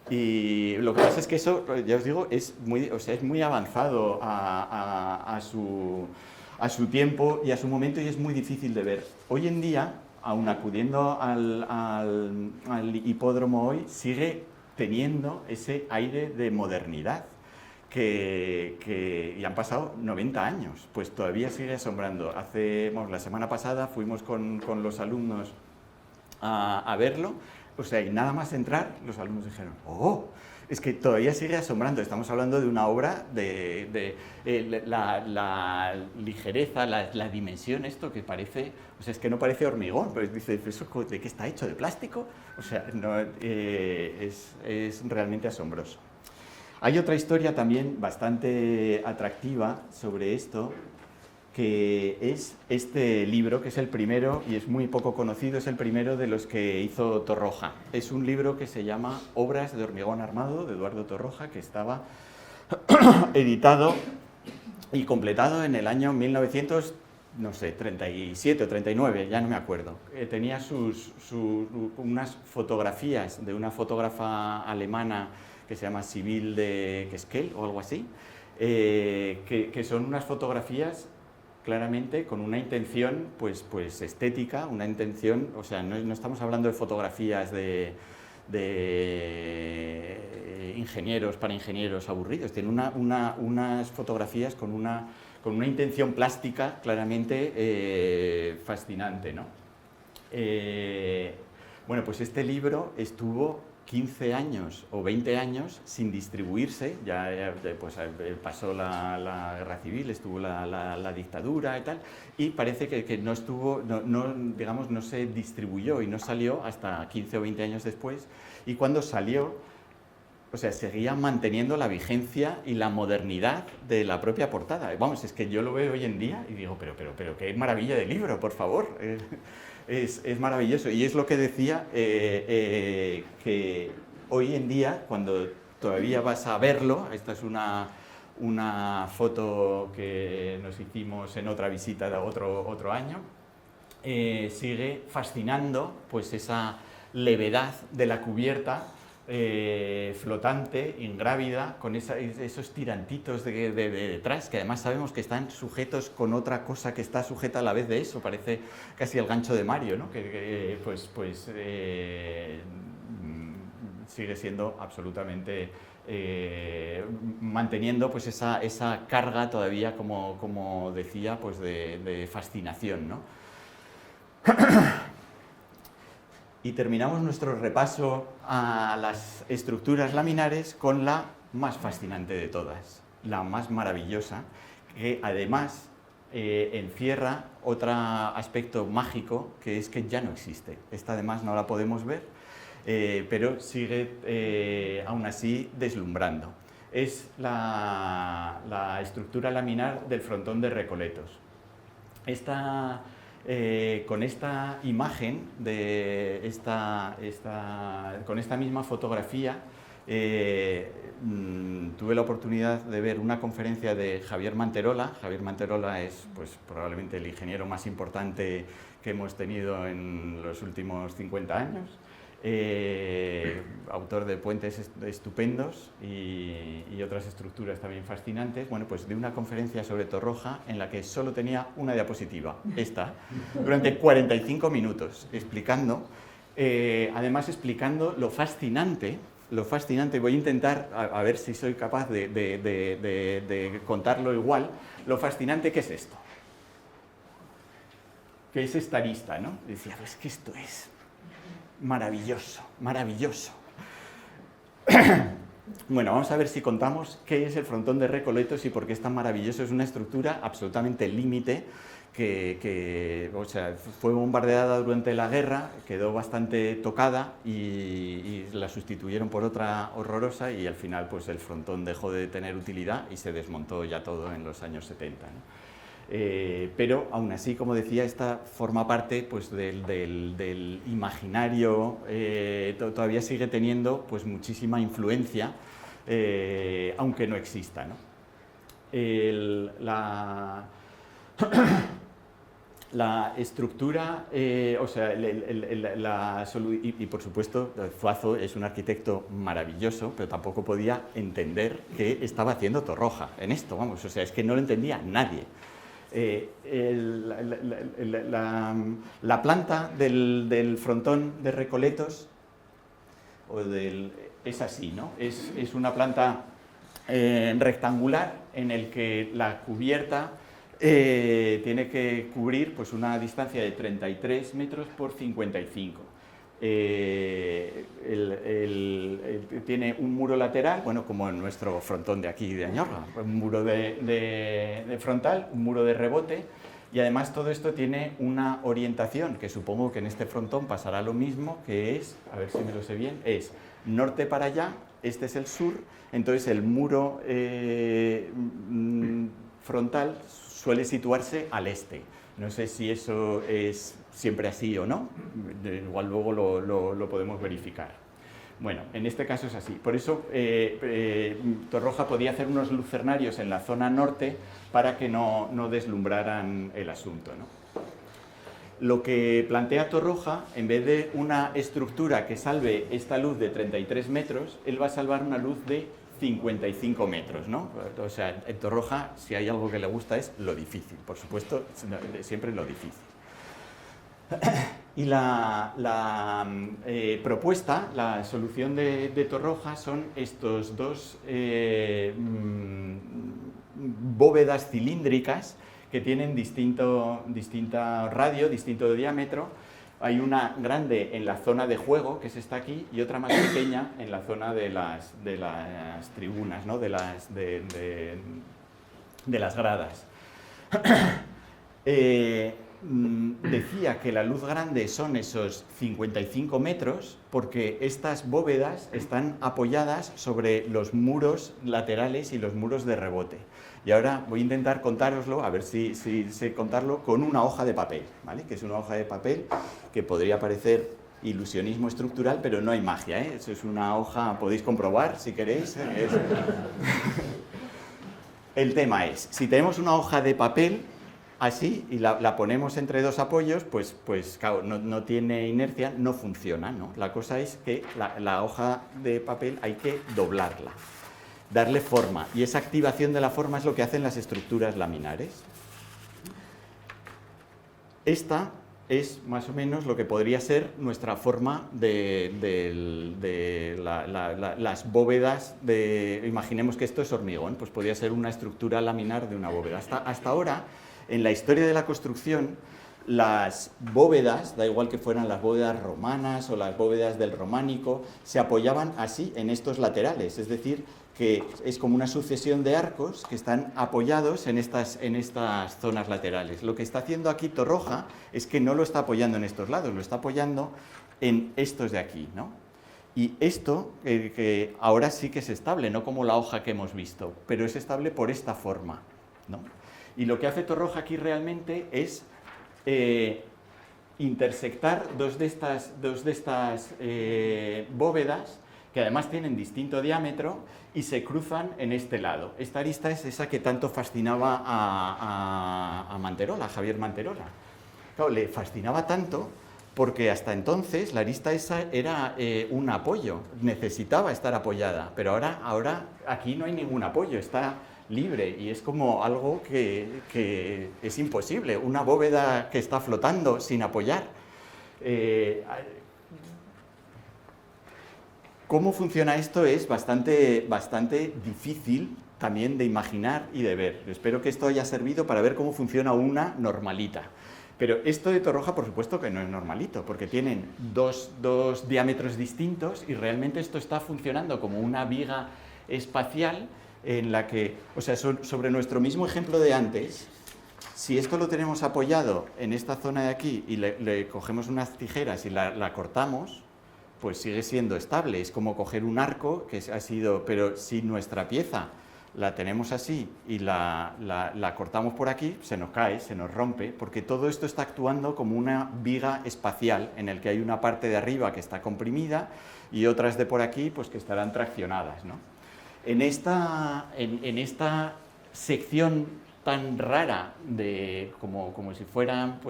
Y lo que pasa es que eso, ya os digo, es muy avanzado a su tiempo y a su momento, y es muy difícil de ver. Hoy en día, aun acudiendo al hipódromo hoy, sigue teniendo ese aire de modernidad, y han pasado 90 años, pues todavía sigue asombrando. La semana pasada fuimos con los alumnos a verlo, o sea, y nada más entrar, los alumnos dijeron, ¡oh! Es que todavía sigue asombrando. Estamos hablando de una obra de la ligereza, la dimensión, esto que parece... O sea, es que no parece hormigón, pero dice, ¿eso de qué está hecho? ¿De plástico? O sea, no, es realmente asombroso. Hay otra historia también bastante atractiva sobre esto, que es este libro, que es el primero, y es muy poco conocido, es el primero de los que hizo Torroja. Es un libro que se llama Obras de hormigón armado, de Eduardo Torroja, que estaba editado y completado en el año 1937 o 39, ya no me acuerdo. Tenía unas fotografías de una fotógrafa alemana que se llama Sibylle de Keskel o algo así, que son unas fotografías claramente con una intención pues estética, una intención, o sea, no estamos hablando de fotografías de ingenieros para ingenieros aburridos, tiene unas fotografías con una intención plástica claramente fascinante, ¿no? Bueno, pues este libro estuvo 15 años o 20 años sin distribuirse, pues pasó la guerra civil, estuvo la dictadura y tal, y parece que no estuvo, digamos, no se distribuyó y no salió hasta 15 o 20 años después, y cuando salió, o sea, seguía manteniendo la vigencia y la modernidad de la propia portada. Vamos, es que yo lo veo hoy en día y digo, pero qué maravilla de libro, por favor. Es maravilloso, y es lo que decía, que hoy en día, cuando todavía vas a verlo, esta es una una foto que nos hicimos en otra visita de otro año. Sigue fascinando pues esa levedad de la cubierta flotante, ingrávida, con esos tirantitos de detrás, que además sabemos que están sujetos con otra cosa que está sujeta a la vez de eso, parece casi el gancho de Mario, ¿no? Sigue siendo absolutamente manteniendo pues esa carga todavía, como decía, pues de fascinación, ¿no? Y terminamos nuestro repaso a las estructuras laminares con la más fascinante de todas, la más maravillosa, que además encierra otro aspecto mágico, que es que ya no existe. Esta además no la podemos ver, pero sigue aún así deslumbrando. Es la estructura laminar del frontón de Recoletos. Con esta imagen, con esta misma fotografía, tuve la oportunidad de ver una conferencia de Javier Manterola. Javier Manterola es pues, probablemente el ingeniero más importante que hemos tenido en los últimos 50 años. Autor de puentes estupendos y otras estructuras también fascinantes. Bueno, pues de una conferencia sobre Torroja en la que solo tenía una diapositiva, esta, durante 45 minutos, explicando, además explicando lo fascinante, voy a intentar, a ver si soy capaz de contarlo igual, lo fascinante que es esto, que es esta arista, ¿no? Y decía, pues que esto es maravilloso, maravilloso. Bueno, vamos a ver si contamos qué es el frontón de Recoletos y por qué es tan maravilloso. Es una estructura absolutamente límite o sea, fue bombardeada durante la guerra, quedó bastante tocada y la sustituyeron por otra horrorosa y al final pues el frontón dejó de tener utilidad y se desmontó ya todo en los años 70, ¿no? Pero aún así, como decía, esta forma parte pues, del imaginario, todavía sigue teniendo pues, muchísima influencia, aunque no exista, ¿no? La estructura, o sea, y por supuesto, Zuazo es un arquitecto maravilloso, pero tampoco podía entender qué estaba haciendo Torroja en esto, vamos, o sea, es que no lo entendía nadie. La planta del frontón de Recoletos es así, ¿no? Es una planta rectangular en el que la cubierta tiene que cubrir pues, una distancia de 33 metros por 55. Tiene un muro lateral, bueno, como en nuestro frontón de aquí de Añorga, un muro de frontal, un muro de rebote, y además todo esto tiene una orientación, que supongo que en este frontón pasará lo mismo, que es, a ver si me lo sé bien, es norte para allá, este es el sur, entonces el muro frontal suele situarse al este. No sé si eso es siempre así o no, igual luego lo podemos verificar. Bueno, en este caso es así. Por eso Torroja podía hacer unos lucernarios en la zona norte para que no deslumbraran el asunto, ¿no? Lo que plantea Torroja, en vez de una estructura que salve esta luz de 33 metros, él va a salvar una luz de 55 metros, ¿no? O sea, en Torroja, si hay algo que le gusta es lo difícil, por supuesto, siempre lo difícil. Y la propuesta, la solución de Torroja son estos dos bóvedas cilíndricas que tienen distinto radio, distinto diámetro. Hay una grande en la zona de juego, que es esta aquí, y otra más pequeña en la zona de las tribunas, ¿no? de las gradas. Decía que la luz grande son esos 55 metros porque estas bóvedas están apoyadas sobre los muros laterales y los muros de rebote. Y ahora voy a intentar contároslo, a ver si sé contarlo, con una hoja de papel, ¿vale? Que es una hoja de papel que podría parecer ilusionismo estructural, pero no hay magia, ¿eh? Eso es una hoja, podéis comprobar si queréis. el tema es, si tenemos una hoja de papel así y la ponemos entre dos apoyos, pues claro, no tiene inercia, no funciona, ¿no? La cosa es que la hoja de papel hay que doblarla, darle forma, y esa activación de la forma es lo que hacen las estructuras laminares. Esta es más o menos lo que podría ser nuestra forma de las bóvedas de... Imaginemos que esto es hormigón, pues podría ser una estructura laminar de una bóveda. Hasta ahora, en la historia de la construcción, las bóvedas, da igual que fueran las bóvedas romanas o las bóvedas del románico, se apoyaban así en estos laterales, es decir, que es como una sucesión de arcos que están apoyados en estas zonas laterales. Lo que está haciendo aquí Torroja es que no lo está apoyando en estos lados, lo está apoyando en estos de aquí, ¿no? Y esto, que ahora sí que es estable, no como la hoja que hemos visto, pero es estable por esta forma, ¿no? Y lo que hace Torroja aquí realmente es intersectar dos de estas bóvedas, que además tienen distinto diámetro, y se cruzan en este lado. Esta arista es esa que tanto fascinaba a Manterola, a Javier Manterola. Claro, le fascinaba tanto porque hasta entonces la arista esa era un apoyo, necesitaba estar apoyada, pero ahora aquí no hay ningún apoyo, está libre, y es como algo que es imposible, una bóveda que está flotando sin apoyar. ¿Cómo funciona esto? Es bastante difícil también de imaginar y de ver. Espero que esto haya servido para ver cómo funciona una normalita. Pero esto de Torroja, por supuesto que no es normalito, porque tienen dos diámetros distintos, y realmente esto está funcionando como una viga espacial en la que, o sea, sobre nuestro mismo ejemplo de antes, si esto lo tenemos apoyado en esta zona de aquí y le cogemos unas tijeras y la cortamos, pues sigue siendo estable. Es como coger un arco que ha sido, pero si nuestra pieza la tenemos así y la cortamos por aquí, se nos cae, se nos rompe, porque todo esto está actuando como una viga espacial en el que hay una parte de arriba que está comprimida y otras de por aquí pues que estarán traccionadas, ¿no? En esta sección tan rara como si fueran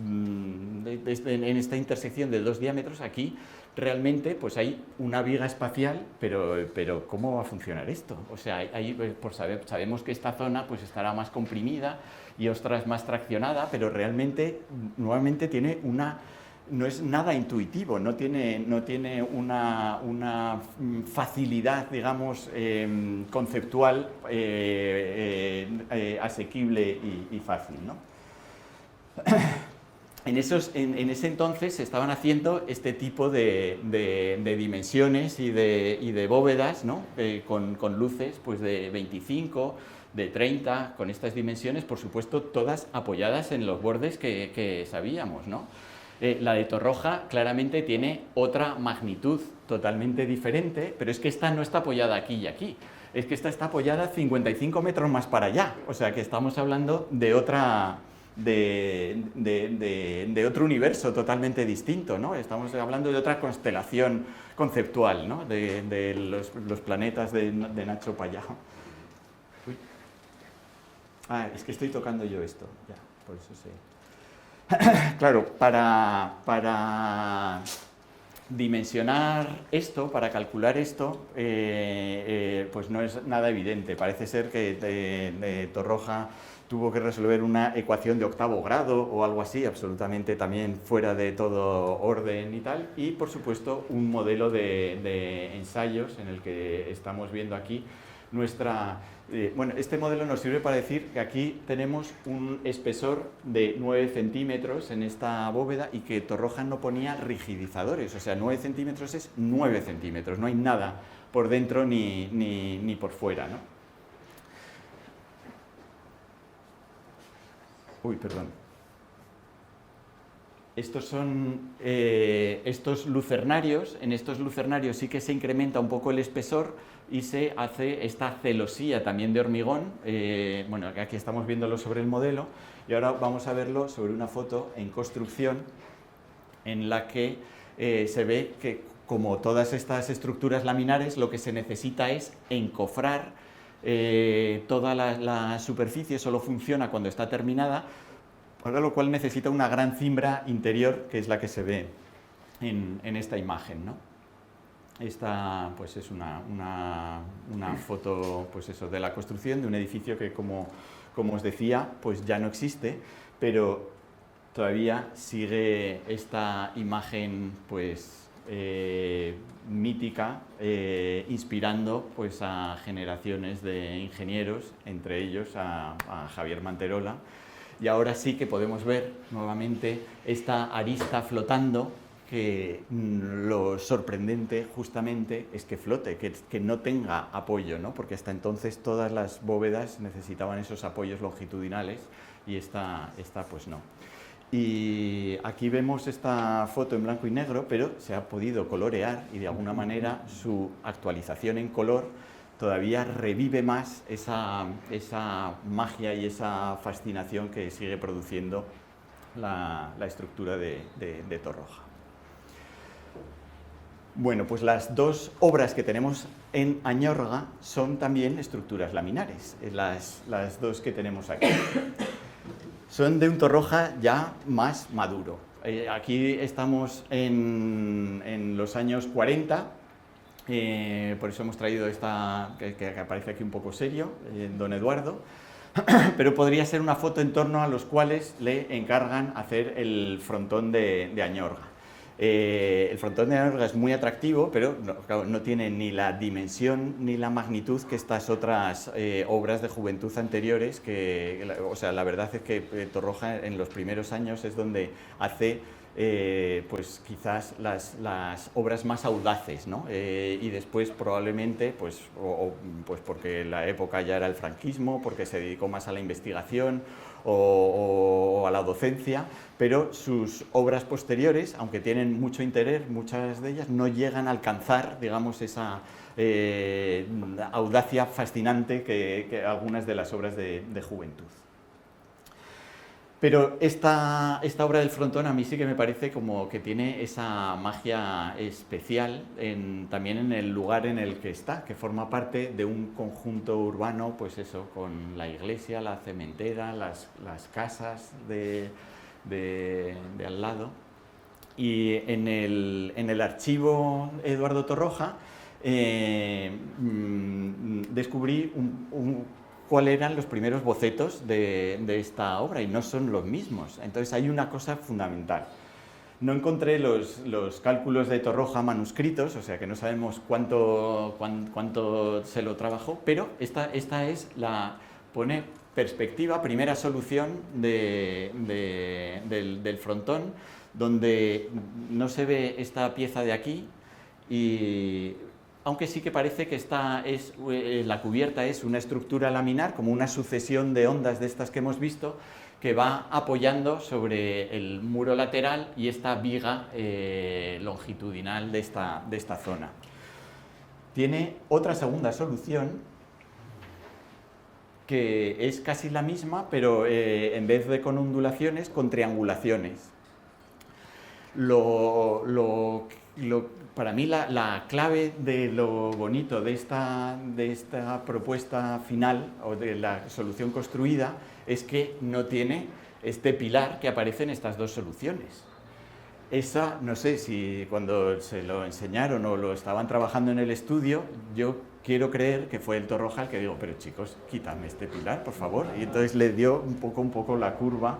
en esta intersección de dos diámetros, aquí realmente hay una viga espacial, pero ¿cómo va a funcionar esto? O sea, sabemos que esta zona pues estará más comprimida y otras más traccionada, pero realmente nuevamente tiene no es nada intuitivo, no tiene una facilidad, digamos, conceptual asequible y fácil, ¿no? En ese entonces se estaban haciendo este tipo de dimensiones y de bóvedas, ¿no? Con luces pues de 25, de 30, con estas dimensiones, por supuesto, todas apoyadas en los bordes que sabíamos, ¿no? La de Torroja claramente tiene otra magnitud totalmente diferente, pero es que esta no está apoyada aquí y aquí. Es que esta está apoyada 55 metros más para allá. O sea que estamos hablando de otro universo totalmente distinto, ¿no? Estamos hablando de otra constelación conceptual, ¿no? De los planetas de Nacho Payá. Uy. Es que estoy tocando yo esto, ya, por eso sé. Claro, para dimensionar esto, para calcular esto, pues no es nada evidente. Parece ser que Torroja tuvo que resolver una ecuación de octavo grado o algo así, absolutamente también fuera de todo orden y tal, y por supuesto un modelo de ensayos en el que estamos viendo aquí bueno, este modelo nos sirve para decir que aquí tenemos un espesor de 9 centímetros en esta bóveda y que Torroja no ponía rigidizadores, o sea, 9 centímetros es 9 centímetros, no hay nada por dentro ni por fuera, ¿no? Uy, perdón. Estos son estos lucernarios. En estos lucernarios sí que se incrementa un poco el espesor y se hace esta celosía también de hormigón. Bueno, aquí estamos viéndolo sobre el modelo y ahora vamos a verlo sobre una foto en construcción en la que se ve que, como todas estas estructuras laminares, lo que se necesita es encofrar toda la superficie solo funciona cuando está terminada, para lo cual necesita una gran cimbra interior, que es la que se ve en esta imagen, ¿no? Esta pues es una foto pues eso, de la construcción de un edificio que, como os decía, pues ya no existe, pero todavía sigue esta imagen pues mítica, inspirando pues a generaciones de ingenieros, entre ellos a Javier Manterola. Y ahora sí que podemos ver nuevamente esta arista flotando, que lo sorprendente justamente es que flote, que no tenga apoyo, ¿no? Porque hasta entonces todas las bóvedas necesitaban esos apoyos longitudinales y esta pues no. Y aquí vemos esta foto en blanco y negro, pero se ha podido colorear y de alguna manera su actualización en color todavía revive más esa magia y esa fascinación que sigue produciendo la estructura de Torroja. Bueno, pues las dos obras que tenemos en Añorga son también estructuras laminares, las dos que tenemos aquí. Son de un Torroja ya más maduro. Aquí estamos en los años 40, por eso hemos traído esta, que aparece aquí un poco serio, don Eduardo, pero podría ser una foto en torno a los cuales le encargan hacer el frontón de Añorga. El frontón de Añorga es muy atractivo, pero claro, no tiene ni la dimensión ni la magnitud que estas otras obras de juventud anteriores, o sea, la verdad es que Torroja en los primeros años es donde hace pues quizás las obras más audaces, ¿no? Y después probablemente pues porque la época ya era el franquismo, porque se dedicó más a la investigación o a la docencia, pero sus obras posteriores, aunque tienen mucho interés, muchas de ellas no llegan a alcanzar, digamos, esa audacia fascinante que algunas de las obras de juventud. Pero esta obra del frontón a mí sí que me parece como que tiene esa magia especial también en el lugar en el que está, que forma parte de un conjunto urbano, pues eso, con la iglesia, la cementera, las casas de al lado. Y en el archivo Eduardo Torroja descubrí cuáles eran los primeros bocetos de esta obra, y no son los mismos. Entonces hay una cosa fundamental. No encontré los cálculos de Torroja manuscritos, o sea que no sabemos cuánto se lo trabajó, pero esta es pone perspectiva, primera solución del frontón, donde no se ve esta pieza de aquí, y aunque sí que parece que la cubierta es una estructura laminar, como una sucesión de ondas de estas que hemos visto, que va apoyando sobre el muro lateral y esta viga longitudinal de esta zona. Tiene otra segunda solución, que es casi la misma, pero en vez de con ondulaciones, con triangulaciones. Para mí la clave de lo bonito de esta propuesta final, o de la solución construida, es que no tiene este pilar que aparece en estas dos soluciones. Esa, no sé si cuando se lo enseñaron o lo estaban trabajando en el estudio, yo quiero creer que fue el Torroja el que dijo, pero chicos, quítame este pilar, por favor. Y entonces le dio un poco la curva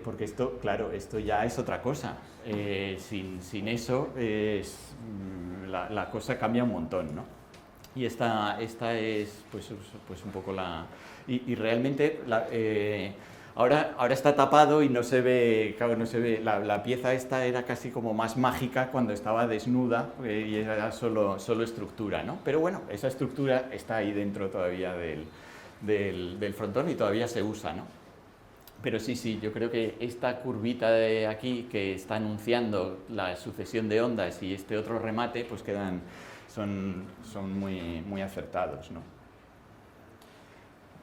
porque esto, claro, esto ya es otra cosa. Sin eso la cosa cambia un montón, ¿no? Y esta es pues un poco y realmente ahora está tapado y no se ve, claro, no se ve. La pieza esta era casi como más mágica cuando estaba desnuda y era solo estructura, ¿no? Pero bueno, esa estructura está ahí dentro todavía del frontón y todavía se usa, ¿no? Pero sí, yo creo que esta curvita de aquí que está anunciando la sucesión de ondas y este otro remate, pues son muy acertados, ¿no?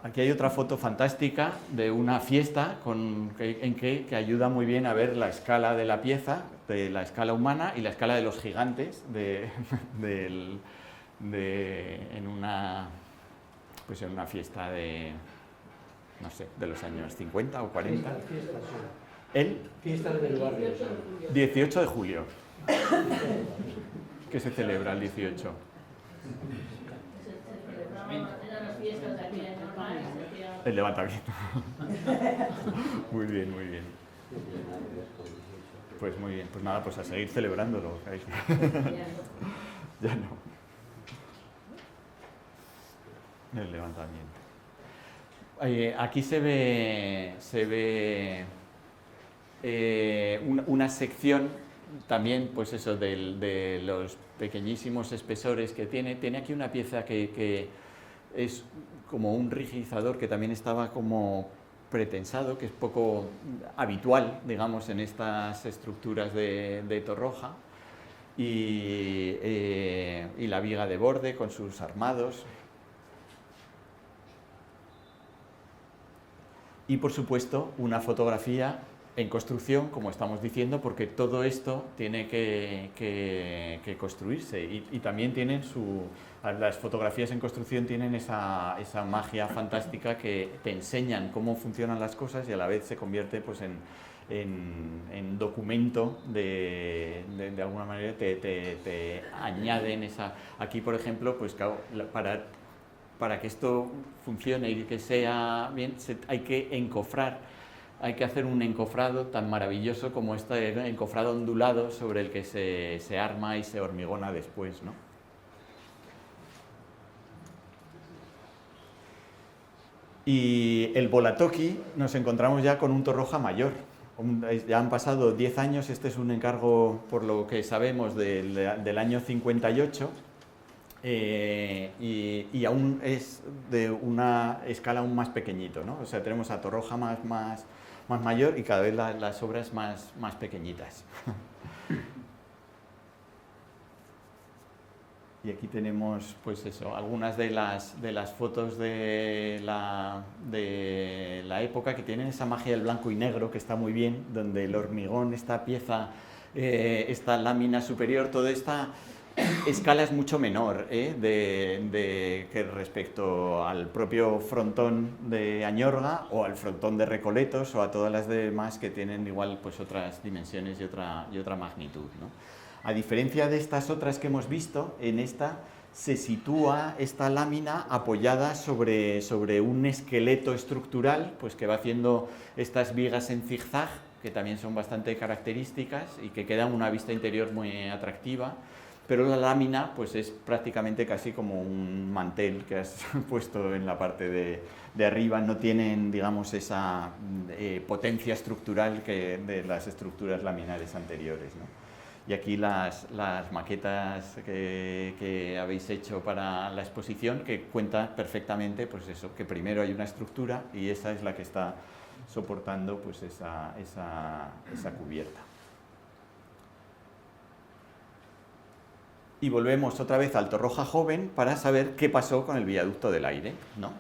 Aquí hay otra foto fantástica de una fiesta que ayuda muy bien a ver la escala de la pieza, de la escala humana y la escala de los gigantes en una fiesta de, no sé, de los años 50 o 40. Fiestas, El fiestas del barrio. 18 de julio. ¿Qué se celebra el 18? El levantamiento. Muy bien, muy bien. Pues muy bien, pues nada, pues a seguir celebrándolo. Ya no. El levantamiento. Aquí se ve una sección también, pues eso, de los pequeñísimos espesores que tiene. Tiene aquí una pieza que es como un rigidizador que también estaba como pretensado, que es poco habitual, digamos, en estas estructuras de Torroja, y la viga de borde con sus armados. Y, por supuesto, una fotografía en construcción, como estamos diciendo, porque todo esto tiene que construirse y también tienen las fotografías en construcción tienen esa magia fantástica que te enseñan cómo funcionan las cosas y a la vez se convierte pues en documento de alguna manera, te añaden esa... Aquí, por ejemplo, pues claro, para que esto funcione y que sea bien, hay que encofrar, hay que hacer un encofrado tan maravilloso como este encofrado ondulado sobre el que se arma y se hormigona después, ¿no? Y el Bolatoqui nos encontramos ya con un Torroja mayor. Ya han pasado 10 años, este es un encargo, por lo que sabemos, del año 58. Y aún es de una escala aún más pequeñito, ¿no? O sea, tenemos a Torroja más mayor y cada vez las obras más pequeñitas. Y aquí tenemos, pues eso, algunas de las fotos de la época que tienen esa magia del blanco y negro que está muy bien, donde el hormigón, esta pieza, esta lámina superior, toda esta escala es mucho menor que respecto al propio frontón de Añorga o al frontón de Recoletos o a todas las demás que tienen igual pues otras dimensiones y otra magnitud, ¿no? A diferencia de estas otras que hemos visto, en esta se sitúa esta lámina apoyada sobre un esqueleto estructural pues que va haciendo estas vigas en zigzag, que también son bastante características y que quedan una vista interior muy atractiva. Pero la lámina pues es prácticamente casi como un mantel que has puesto en la parte de arriba, no tienen, digamos, esa potencia estructural que de las estructuras laminares anteriores, ¿no? Y aquí las maquetas que habéis hecho para la exposición, que cuenta perfectamente, pues eso, que primero hay una estructura y esa es la que está soportando pues esa cubierta. Y volvemos otra vez al Torroja joven para saber qué pasó con el viaducto del aire, ¿no?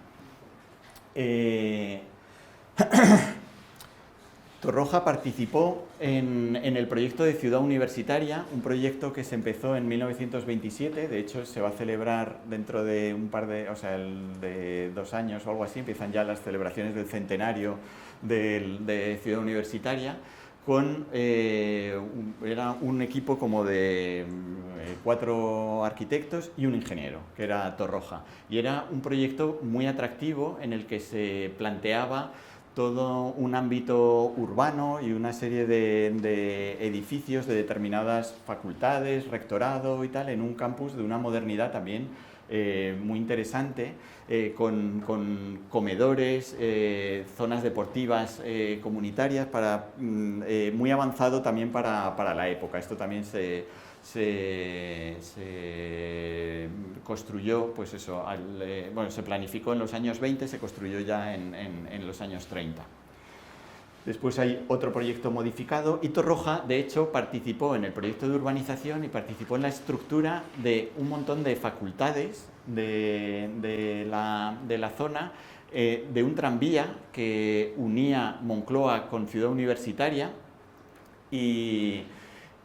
Torroja participó en el proyecto de Ciudad Universitaria, un proyecto que se empezó en 1927, de hecho se va a celebrar dentro de de 2 años o algo así, empiezan ya las celebraciones del centenario de Ciudad Universitaria, era un equipo como de 4 arquitectos y un ingeniero, que era Torroja, y era un proyecto muy atractivo en el que se planteaba todo un ámbito urbano y una serie de edificios de determinadas facultades, rectorado y tal, en un campus de una modernidad también muy interesante, con comedores, zonas deportivas comunitarias, muy avanzado también para la época. Esto también se construyó, pues eso, se planificó en los años 20, se construyó ya en los años 30. Después hay otro proyecto modificado y Torroja, de hecho, participó en el proyecto de urbanización y participó en la estructura de un montón de facultades de la zona, de un tranvía que unía Moncloa con Ciudad Universitaria y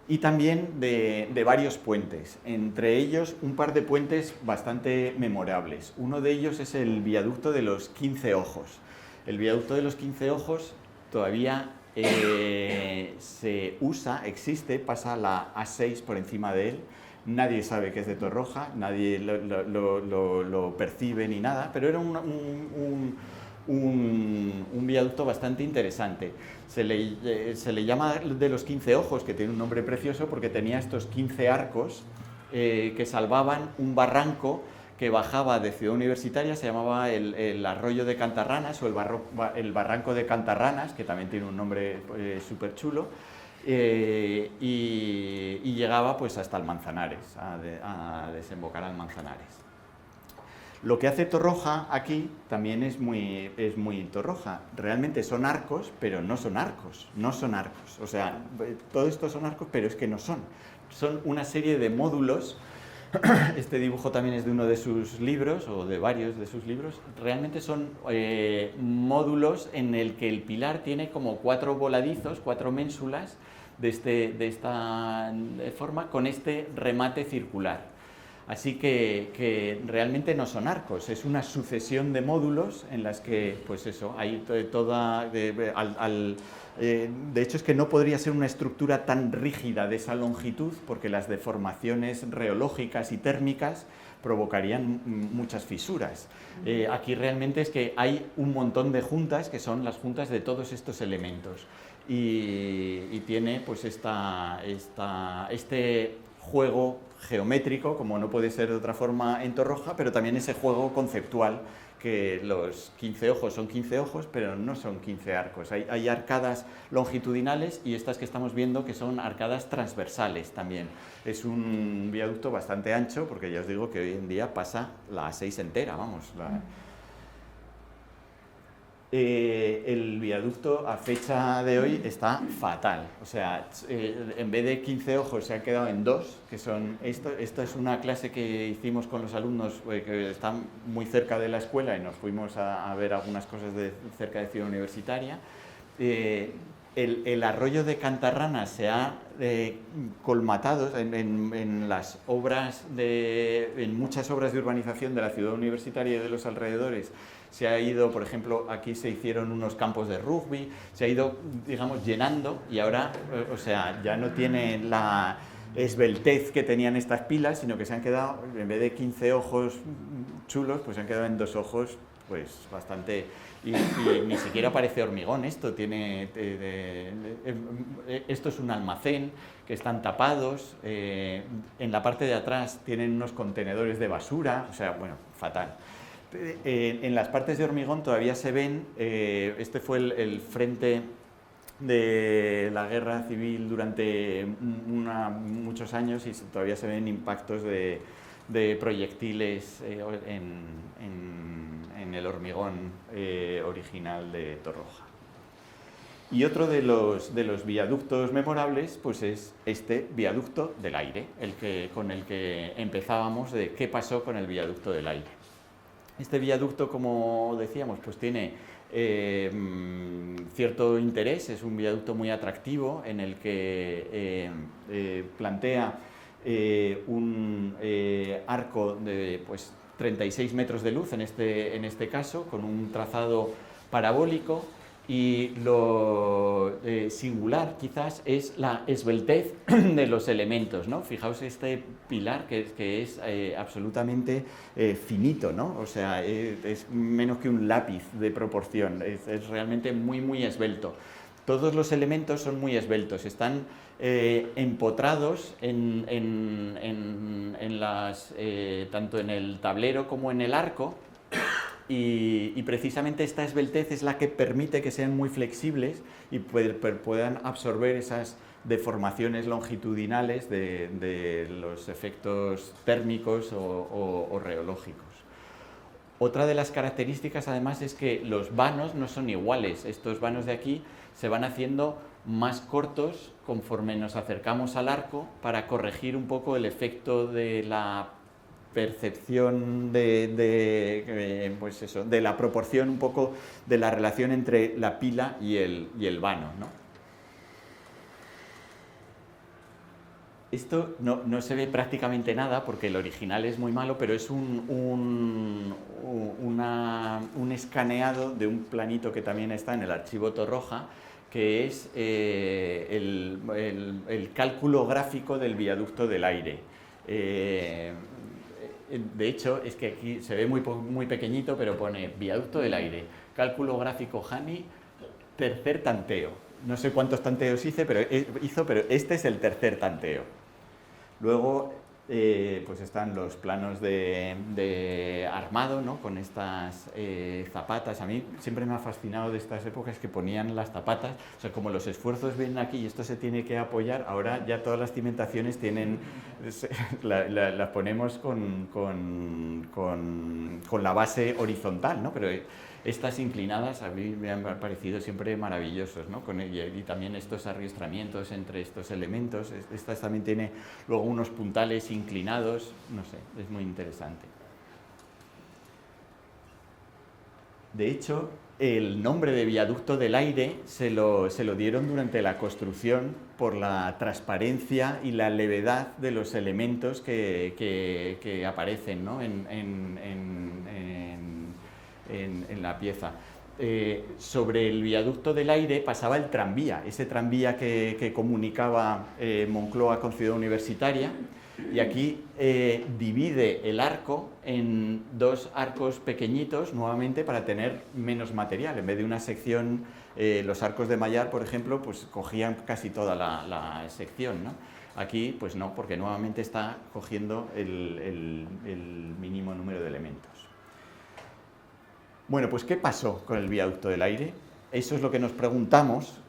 y también de varios puentes, entre ellos un par de puentes bastante memorables. Uno de ellos es el viaducto de los 15 ojos. El viaducto de los 15 ojos todavía se usa, existe, pasa la A6 por encima de él. Nadie sabe que es de Torroja, nadie lo percibe ni nada, pero era un viaducto bastante interesante. Se le llama de los 15 ojos, que tiene un nombre precioso porque tenía estos 15 arcos que salvaban un barranco que bajaba de Ciudad Universitaria, se llamaba el Arroyo de Cantarranas o el Barranco de Cantarranas, que también tiene un nombre súper chulo, y llegaba pues hasta el Manzanares, a desembocar al Manzanares. Lo que hace Torroja aquí también es muy Torroja. Realmente son arcos, pero no son arcos. O sea, todo esto son arcos, pero es que no son. Son una serie de módulos. Este dibujo también es de uno de sus libros, o de varios de sus libros. Realmente son módulos en el que el pilar tiene como 4 voladizos, 4 ménsulas de esta forma, con este remate circular. Así que realmente no son arcos, es una sucesión de módulos en las que, pues eso, hay toda... De hecho, es que no podría ser una estructura tan rígida de esa longitud, porque las deformaciones reológicas y térmicas provocarían muchas fisuras. Aquí realmente es que hay un montón de juntas, que son las juntas de todos estos elementos. Y tiene pues este juego geométrico, como no puede ser de otra forma en Torroja, pero también ese juego conceptual, que los 15 ojos son 15 ojos, pero no son 15 arcos. Hay arcadas longitudinales y estas que estamos viendo que son arcadas transversales también. Es un viaducto bastante ancho, porque ya os digo que hoy en día pasa la A6 entera, vamos. El viaducto a fecha de hoy está fatal, o sea, en vez de 15 ojos se han quedado en 2, que son esto. Esta es una clase que hicimos con los alumnos que están muy cerca de la escuela y nos fuimos a ver algunas cosas cerca de Ciudad Universitaria. El arroyo de Cantarranas se ha colmatado en las obras en muchas obras de urbanización de la Ciudad Universitaria y de los alrededores. Se ha ido, por ejemplo, aquí se hicieron unos campos de rugby, se ha ido, digamos, llenando y ahora, o sea, ya no tiene la esbeltez que tenían estas pilas, sino que se han quedado, en vez de 15 ojos chulos, pues se han quedado en 2 ojos, pues bastante... Y ni siquiera parece hormigón esto, esto es un almacén que están tapados, en la parte de atrás tienen unos contenedores de basura, o sea, bueno, fatal. En las partes de hormigón todavía se ven, este fue el frente de la guerra civil durante muchos años y todavía se ven impactos de proyectiles en el hormigón original de Torroja. Y otro de los viaductos memorables pues es este viaducto del aire, con el que empezábamos, de qué pasó con el viaducto del aire. Este viaducto, como decíamos, pues tiene cierto interés, es un viaducto muy atractivo en el que plantea un arco de pues, 36 metros de luz en este caso, con un trazado parabólico, y lo singular quizás es la esbeltez de los elementos, ¿no? Fijaos este pilar que es absolutamente finito, ¿no? O sea, es menos que un lápiz de proporción, es realmente muy, muy esbelto. Todos los elementos son muy esbeltos, están empotrados tanto en el tablero como en el arco. Y precisamente esta esbeltez es la que permite que sean muy flexibles y puedan absorber esas deformaciones longitudinales de los efectos térmicos o reológicos. Otra de las características además es que los vanos no son iguales. Estos vanos de aquí se van haciendo más cortos conforme nos acercamos al arco para corregir un poco el efecto de la percepción pues eso, de la proporción un poco de la relación entre la pila y el vano, ¿no? Esto no se ve prácticamente nada porque el original es muy malo, pero es un escaneado de un planito que también está en el archivo Torroja, que es el cálculo gráfico del viaducto del aire. De hecho, es que aquí se ve muy pequeñito, pero pone viaducto del aire, cálculo gráfico Hani, tercer tanteo. No sé cuántos tanteos hizo, pero este es el tercer tanteo. Luego, pues están los planos de armado, ¿no? Con estas zapatas. A mí siempre me ha fascinado de estas épocas que ponían las zapatas. O sea, como los esfuerzos vienen aquí y esto se tiene que apoyar, ahora ya todas las cimentaciones tienen, las ponemos con la base horizontal, ¿no? Pero estas inclinadas a mí me han parecido siempre maravillosos, ¿no? Y también estos arriestramientos entre estos elementos. Estas también tiene luego unos puntales inclinados, no sé, es muy interesante. De hecho, el nombre de viaducto del aire se lo dieron durante la construcción por la transparencia y la levedad de los elementos que aparecen, ¿no? en la pieza. Sobre el viaducto del aire pasaba el tranvía, ese tranvía que comunicaba Moncloa con Ciudad Universitaria, y aquí divide el arco en dos arcos pequeñitos, nuevamente para tener menos material. En vez de una sección, los arcos de Mayar, por ejemplo, pues cogían casi toda la sección, ¿no? Aquí, pues no, porque nuevamente está cogiendo el mínimo número de elementos. Bueno, pues ¿qué pasó con el viaducto del aire? Eso es lo que nos preguntamos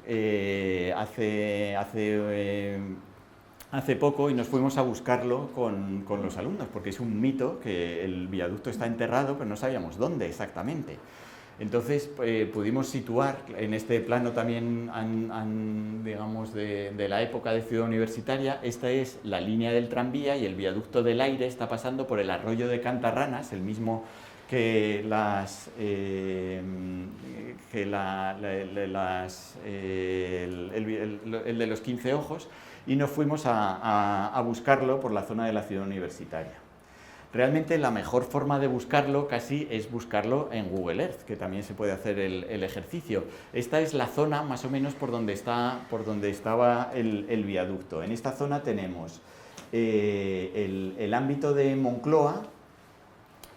hace poco, y nos fuimos a buscarlo con los alumnos, porque es un mito que el viaducto está enterrado, pero no sabíamos dónde exactamente. Entonces pudimos situar, en este plano también digamos de la época de Ciudad Universitaria, esta es la línea del tranvía y el viaducto del aire está pasando por el arroyo de Cantarranas, el mismo que el de los 15 ojos, y nos fuimos a buscarlo por la zona de la Ciudad Universitaria. Realmente la mejor forma de buscarlo casi es buscarlo en Google Earth, que también se puede hacer el ejercicio. Esta es la zona más o menos por donde estaba el viaducto. En esta zona tenemos el ámbito de Moncloa,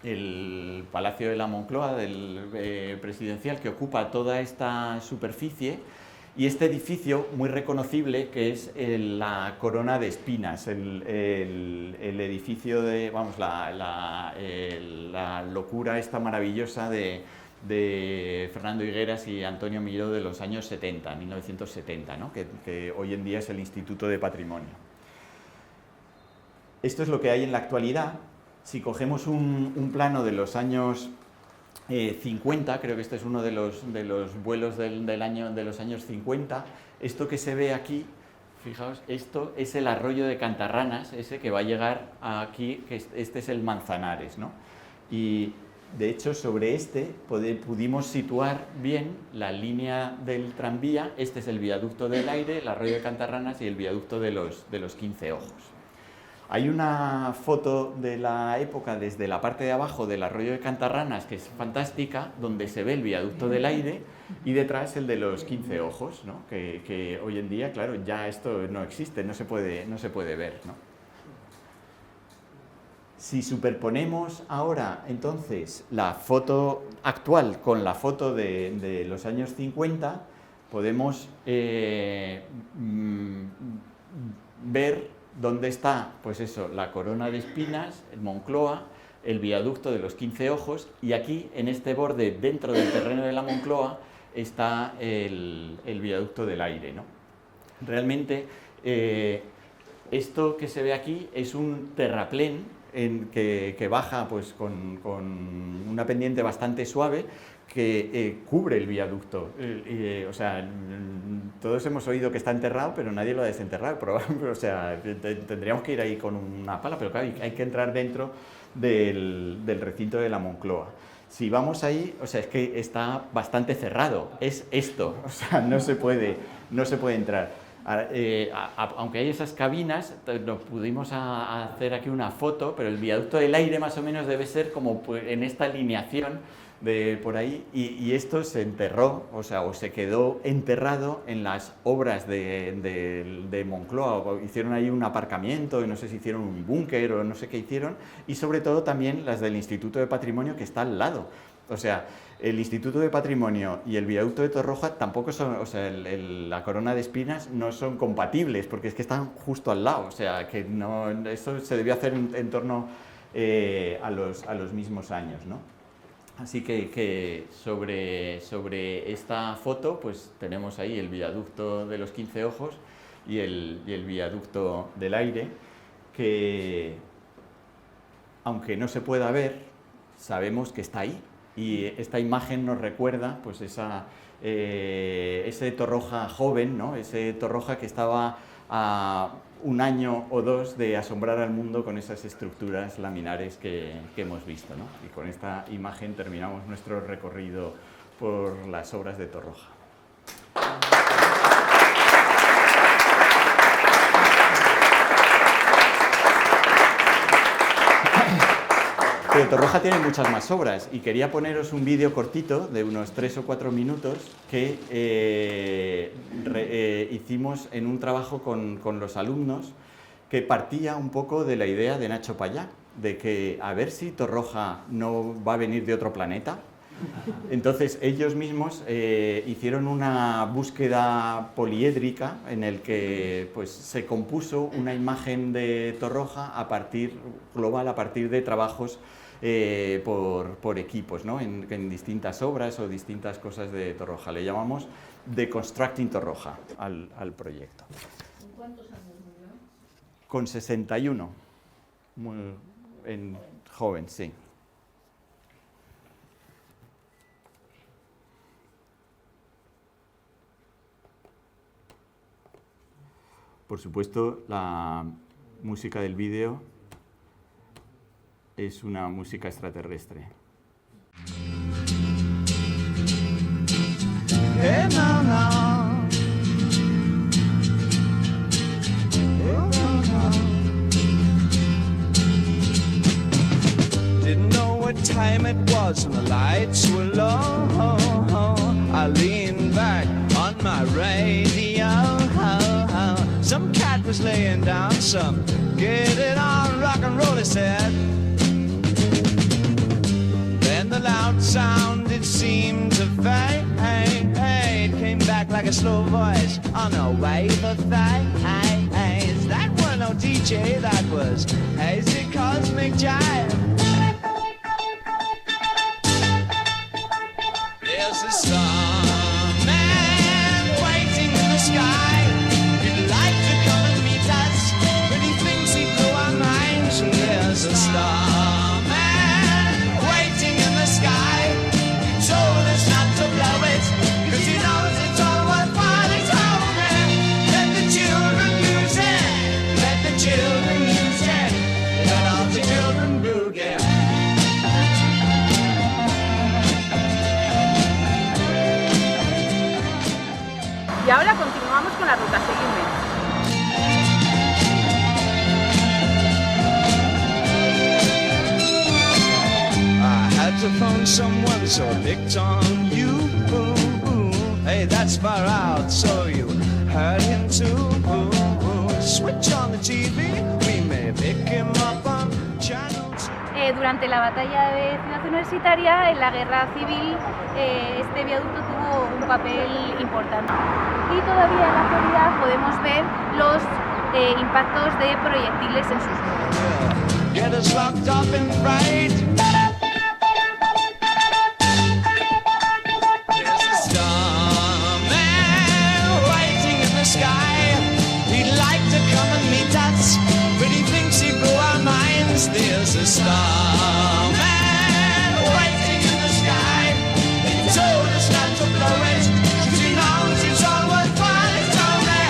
el Palacio de la Moncloa del presidencial, que ocupa toda esta superficie, y este edificio muy reconocible que es la Corona de Espinas, el edificio de, vamos, la locura esta maravillosa de Fernando Higueras y Antonio Miró de los años 70, 1970, ¿no? que hoy en día es el Instituto de Patrimonio. Esto es lo que hay en la actualidad. Si cogemos un plano de los años 50, creo que este es uno de los vuelos de los años 50, esto que se ve aquí, fijaos, esto es el arroyo de Cantarranas, ese que va a llegar aquí, que este es el Manzanares, ¿no? Y de hecho sobre este pudimos situar bien la línea del tranvía. Este es el viaducto del aire, el arroyo de Cantarranas y el viaducto de los 15 ojos. Hay una foto de la época desde la parte de abajo del arroyo de Cantarranas, que es fantástica, donde se ve el viaducto del aire y detrás el de los 15 ojos, ¿no? que hoy en día, claro, ya esto no existe, no se puede ver, ¿no? Si superponemos ahora, entonces, la foto actual con la foto de los años 50, podemos ver dónde está, pues eso, la Corona de Espinas, el Moncloa, el viaducto de los 15 ojos, y aquí, en este borde, dentro del terreno de la Moncloa, está el viaducto del aire, ¿no? Realmente, esto que se ve aquí es un terraplén que baja pues, con una pendiente bastante suave, que cubre el viaducto. O sea, todos hemos oído que está enterrado, pero nadie lo ha desenterrado. O sea, tendríamos que ir ahí con una pala, pero claro, hay que entrar dentro del recinto de la Moncloa. Si vamos ahí, o sea, es que está bastante cerrado. Es esto, o sea, no se puede entrar. Aunque hay esas cabinas, nos pudimos hacer aquí una foto, pero el viaducto del aire más o menos debe ser como en esta alineación de por ahí, y esto se enterró, o se quedó enterrado en las obras de Moncloa. Hicieron ahí un aparcamiento, y no sé si hicieron un búnker o no sé qué hicieron, y sobre todo también las del Instituto de Patrimonio, que está al lado. O sea, el Instituto de Patrimonio y el viaducto de Torroja tampoco son, la corona de espinas no son compatibles, porque es que están justo al lado. O sea, que no, eso se debió hacer en torno a los mismos años, ¿no? Así que sobre esta foto, pues tenemos ahí el viaducto de los 15 ojos y el viaducto del aire, que aunque no se pueda ver, sabemos que está ahí. Y esta imagen nos recuerda pues ese Torroja joven, ¿no? Ese Torroja que estaba a un año o dos de asombrar al mundo con esas estructuras laminares que hemos visto, ¿no? Y con esta imagen terminamos nuestro recorrido por las obras de Torroja. Pero Torroja tiene muchas más obras, y quería poneros un vídeo cortito de unos 3 o 4 minutos que hicimos en un trabajo con los alumnos, que partía un poco de la idea de Nacho Payá, de que a ver si Torroja no va a venir de otro planeta. Entonces ellos mismos hicieron una búsqueda poliédrica en el que pues, se compuso una imagen de Torroja global a partir de trabajos por equipos, ¿no? en distintas obras o distintas cosas de Torroja. Le llamamos Deconstructing Torroja al proyecto. ¿Con cuántos años murió? Con 61. Joven, sí. Por supuesto, la música del vídeo es una música extraterrestre. Hey, no, no. Didn't know what time it was and the lights were low. I leaned back on my radio. Some cat was laying down some get it on rock and roll, he said. Then the loud sound, it seemed to fade. Came back like a slow voice on a wave of phase. That was no DJ, that was hazy cosmic jive. There's a starman waiting in the sky. He'd like to come and meet us, but he thinks he'd blow our minds. And there's a starman waiting in the sky. He told us not to blow it, 'cause he knows it's all worthwhile. He told me, let the children use it, let the children use it, let all the children boogie. Y ahora continuamos con la ruta, seguidme. I had to phone someone, so I picked on you. Hey, that's far out, so you heard him too. Switch on the TV, we may pick him up on channel 2. Durante la batalla de Ciudad Universitaria, en la guerra civil, este viaducto tuvo un papel importante. Y todavía en la actualidad podemos ver los impactos de proyectiles en sus muros. Get us locked up in fright. There's a starman waiting in the sky. He'd like to come and meet us, but he thinks he'd blow our minds. There's a starman waiting in the sky. He told us not to blow it, 'cause he knows it's all worthwhile. He told me,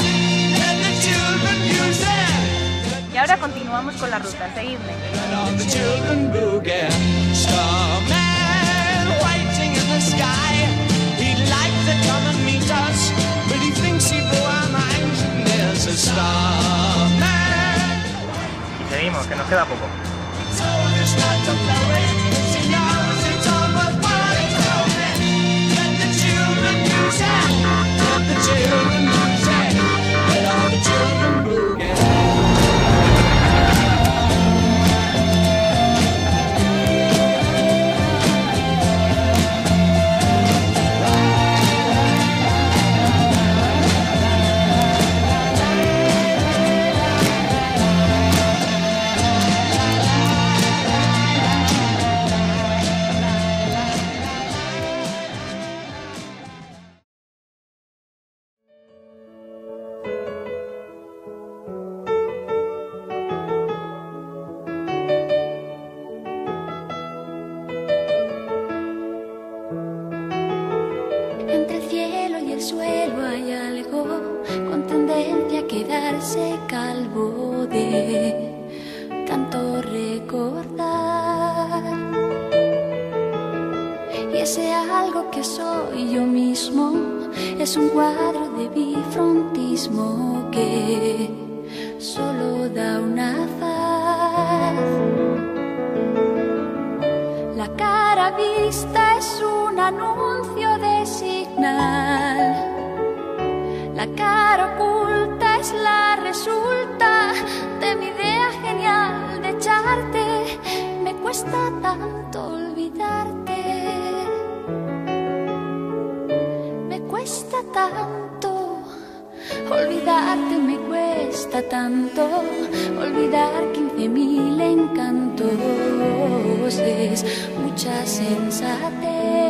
let the children use it. Y ahora continuamos con la ruta, seguidme. Let all the children boogie. Starman waiting in the sky. He'd like to come and meet us, but he thinks he'd blow our minds. vámonos, que nos queda poco. Entre el cielo y el suelo hay algo con tendencia a quedarse calvo de tanto recordar. Y ese algo que soy yo mismo es un cuadro de bifrontismo que solo da una faz. La cara vista es un anuncio de señal. La cara oculta es la resulta de mi idea genial de echarte. Me cuesta tanto olvidarte. Me cuesta tanto olvidarte, me cuesta tanto olvidar 15.000 encantos. Es mucha sensatez.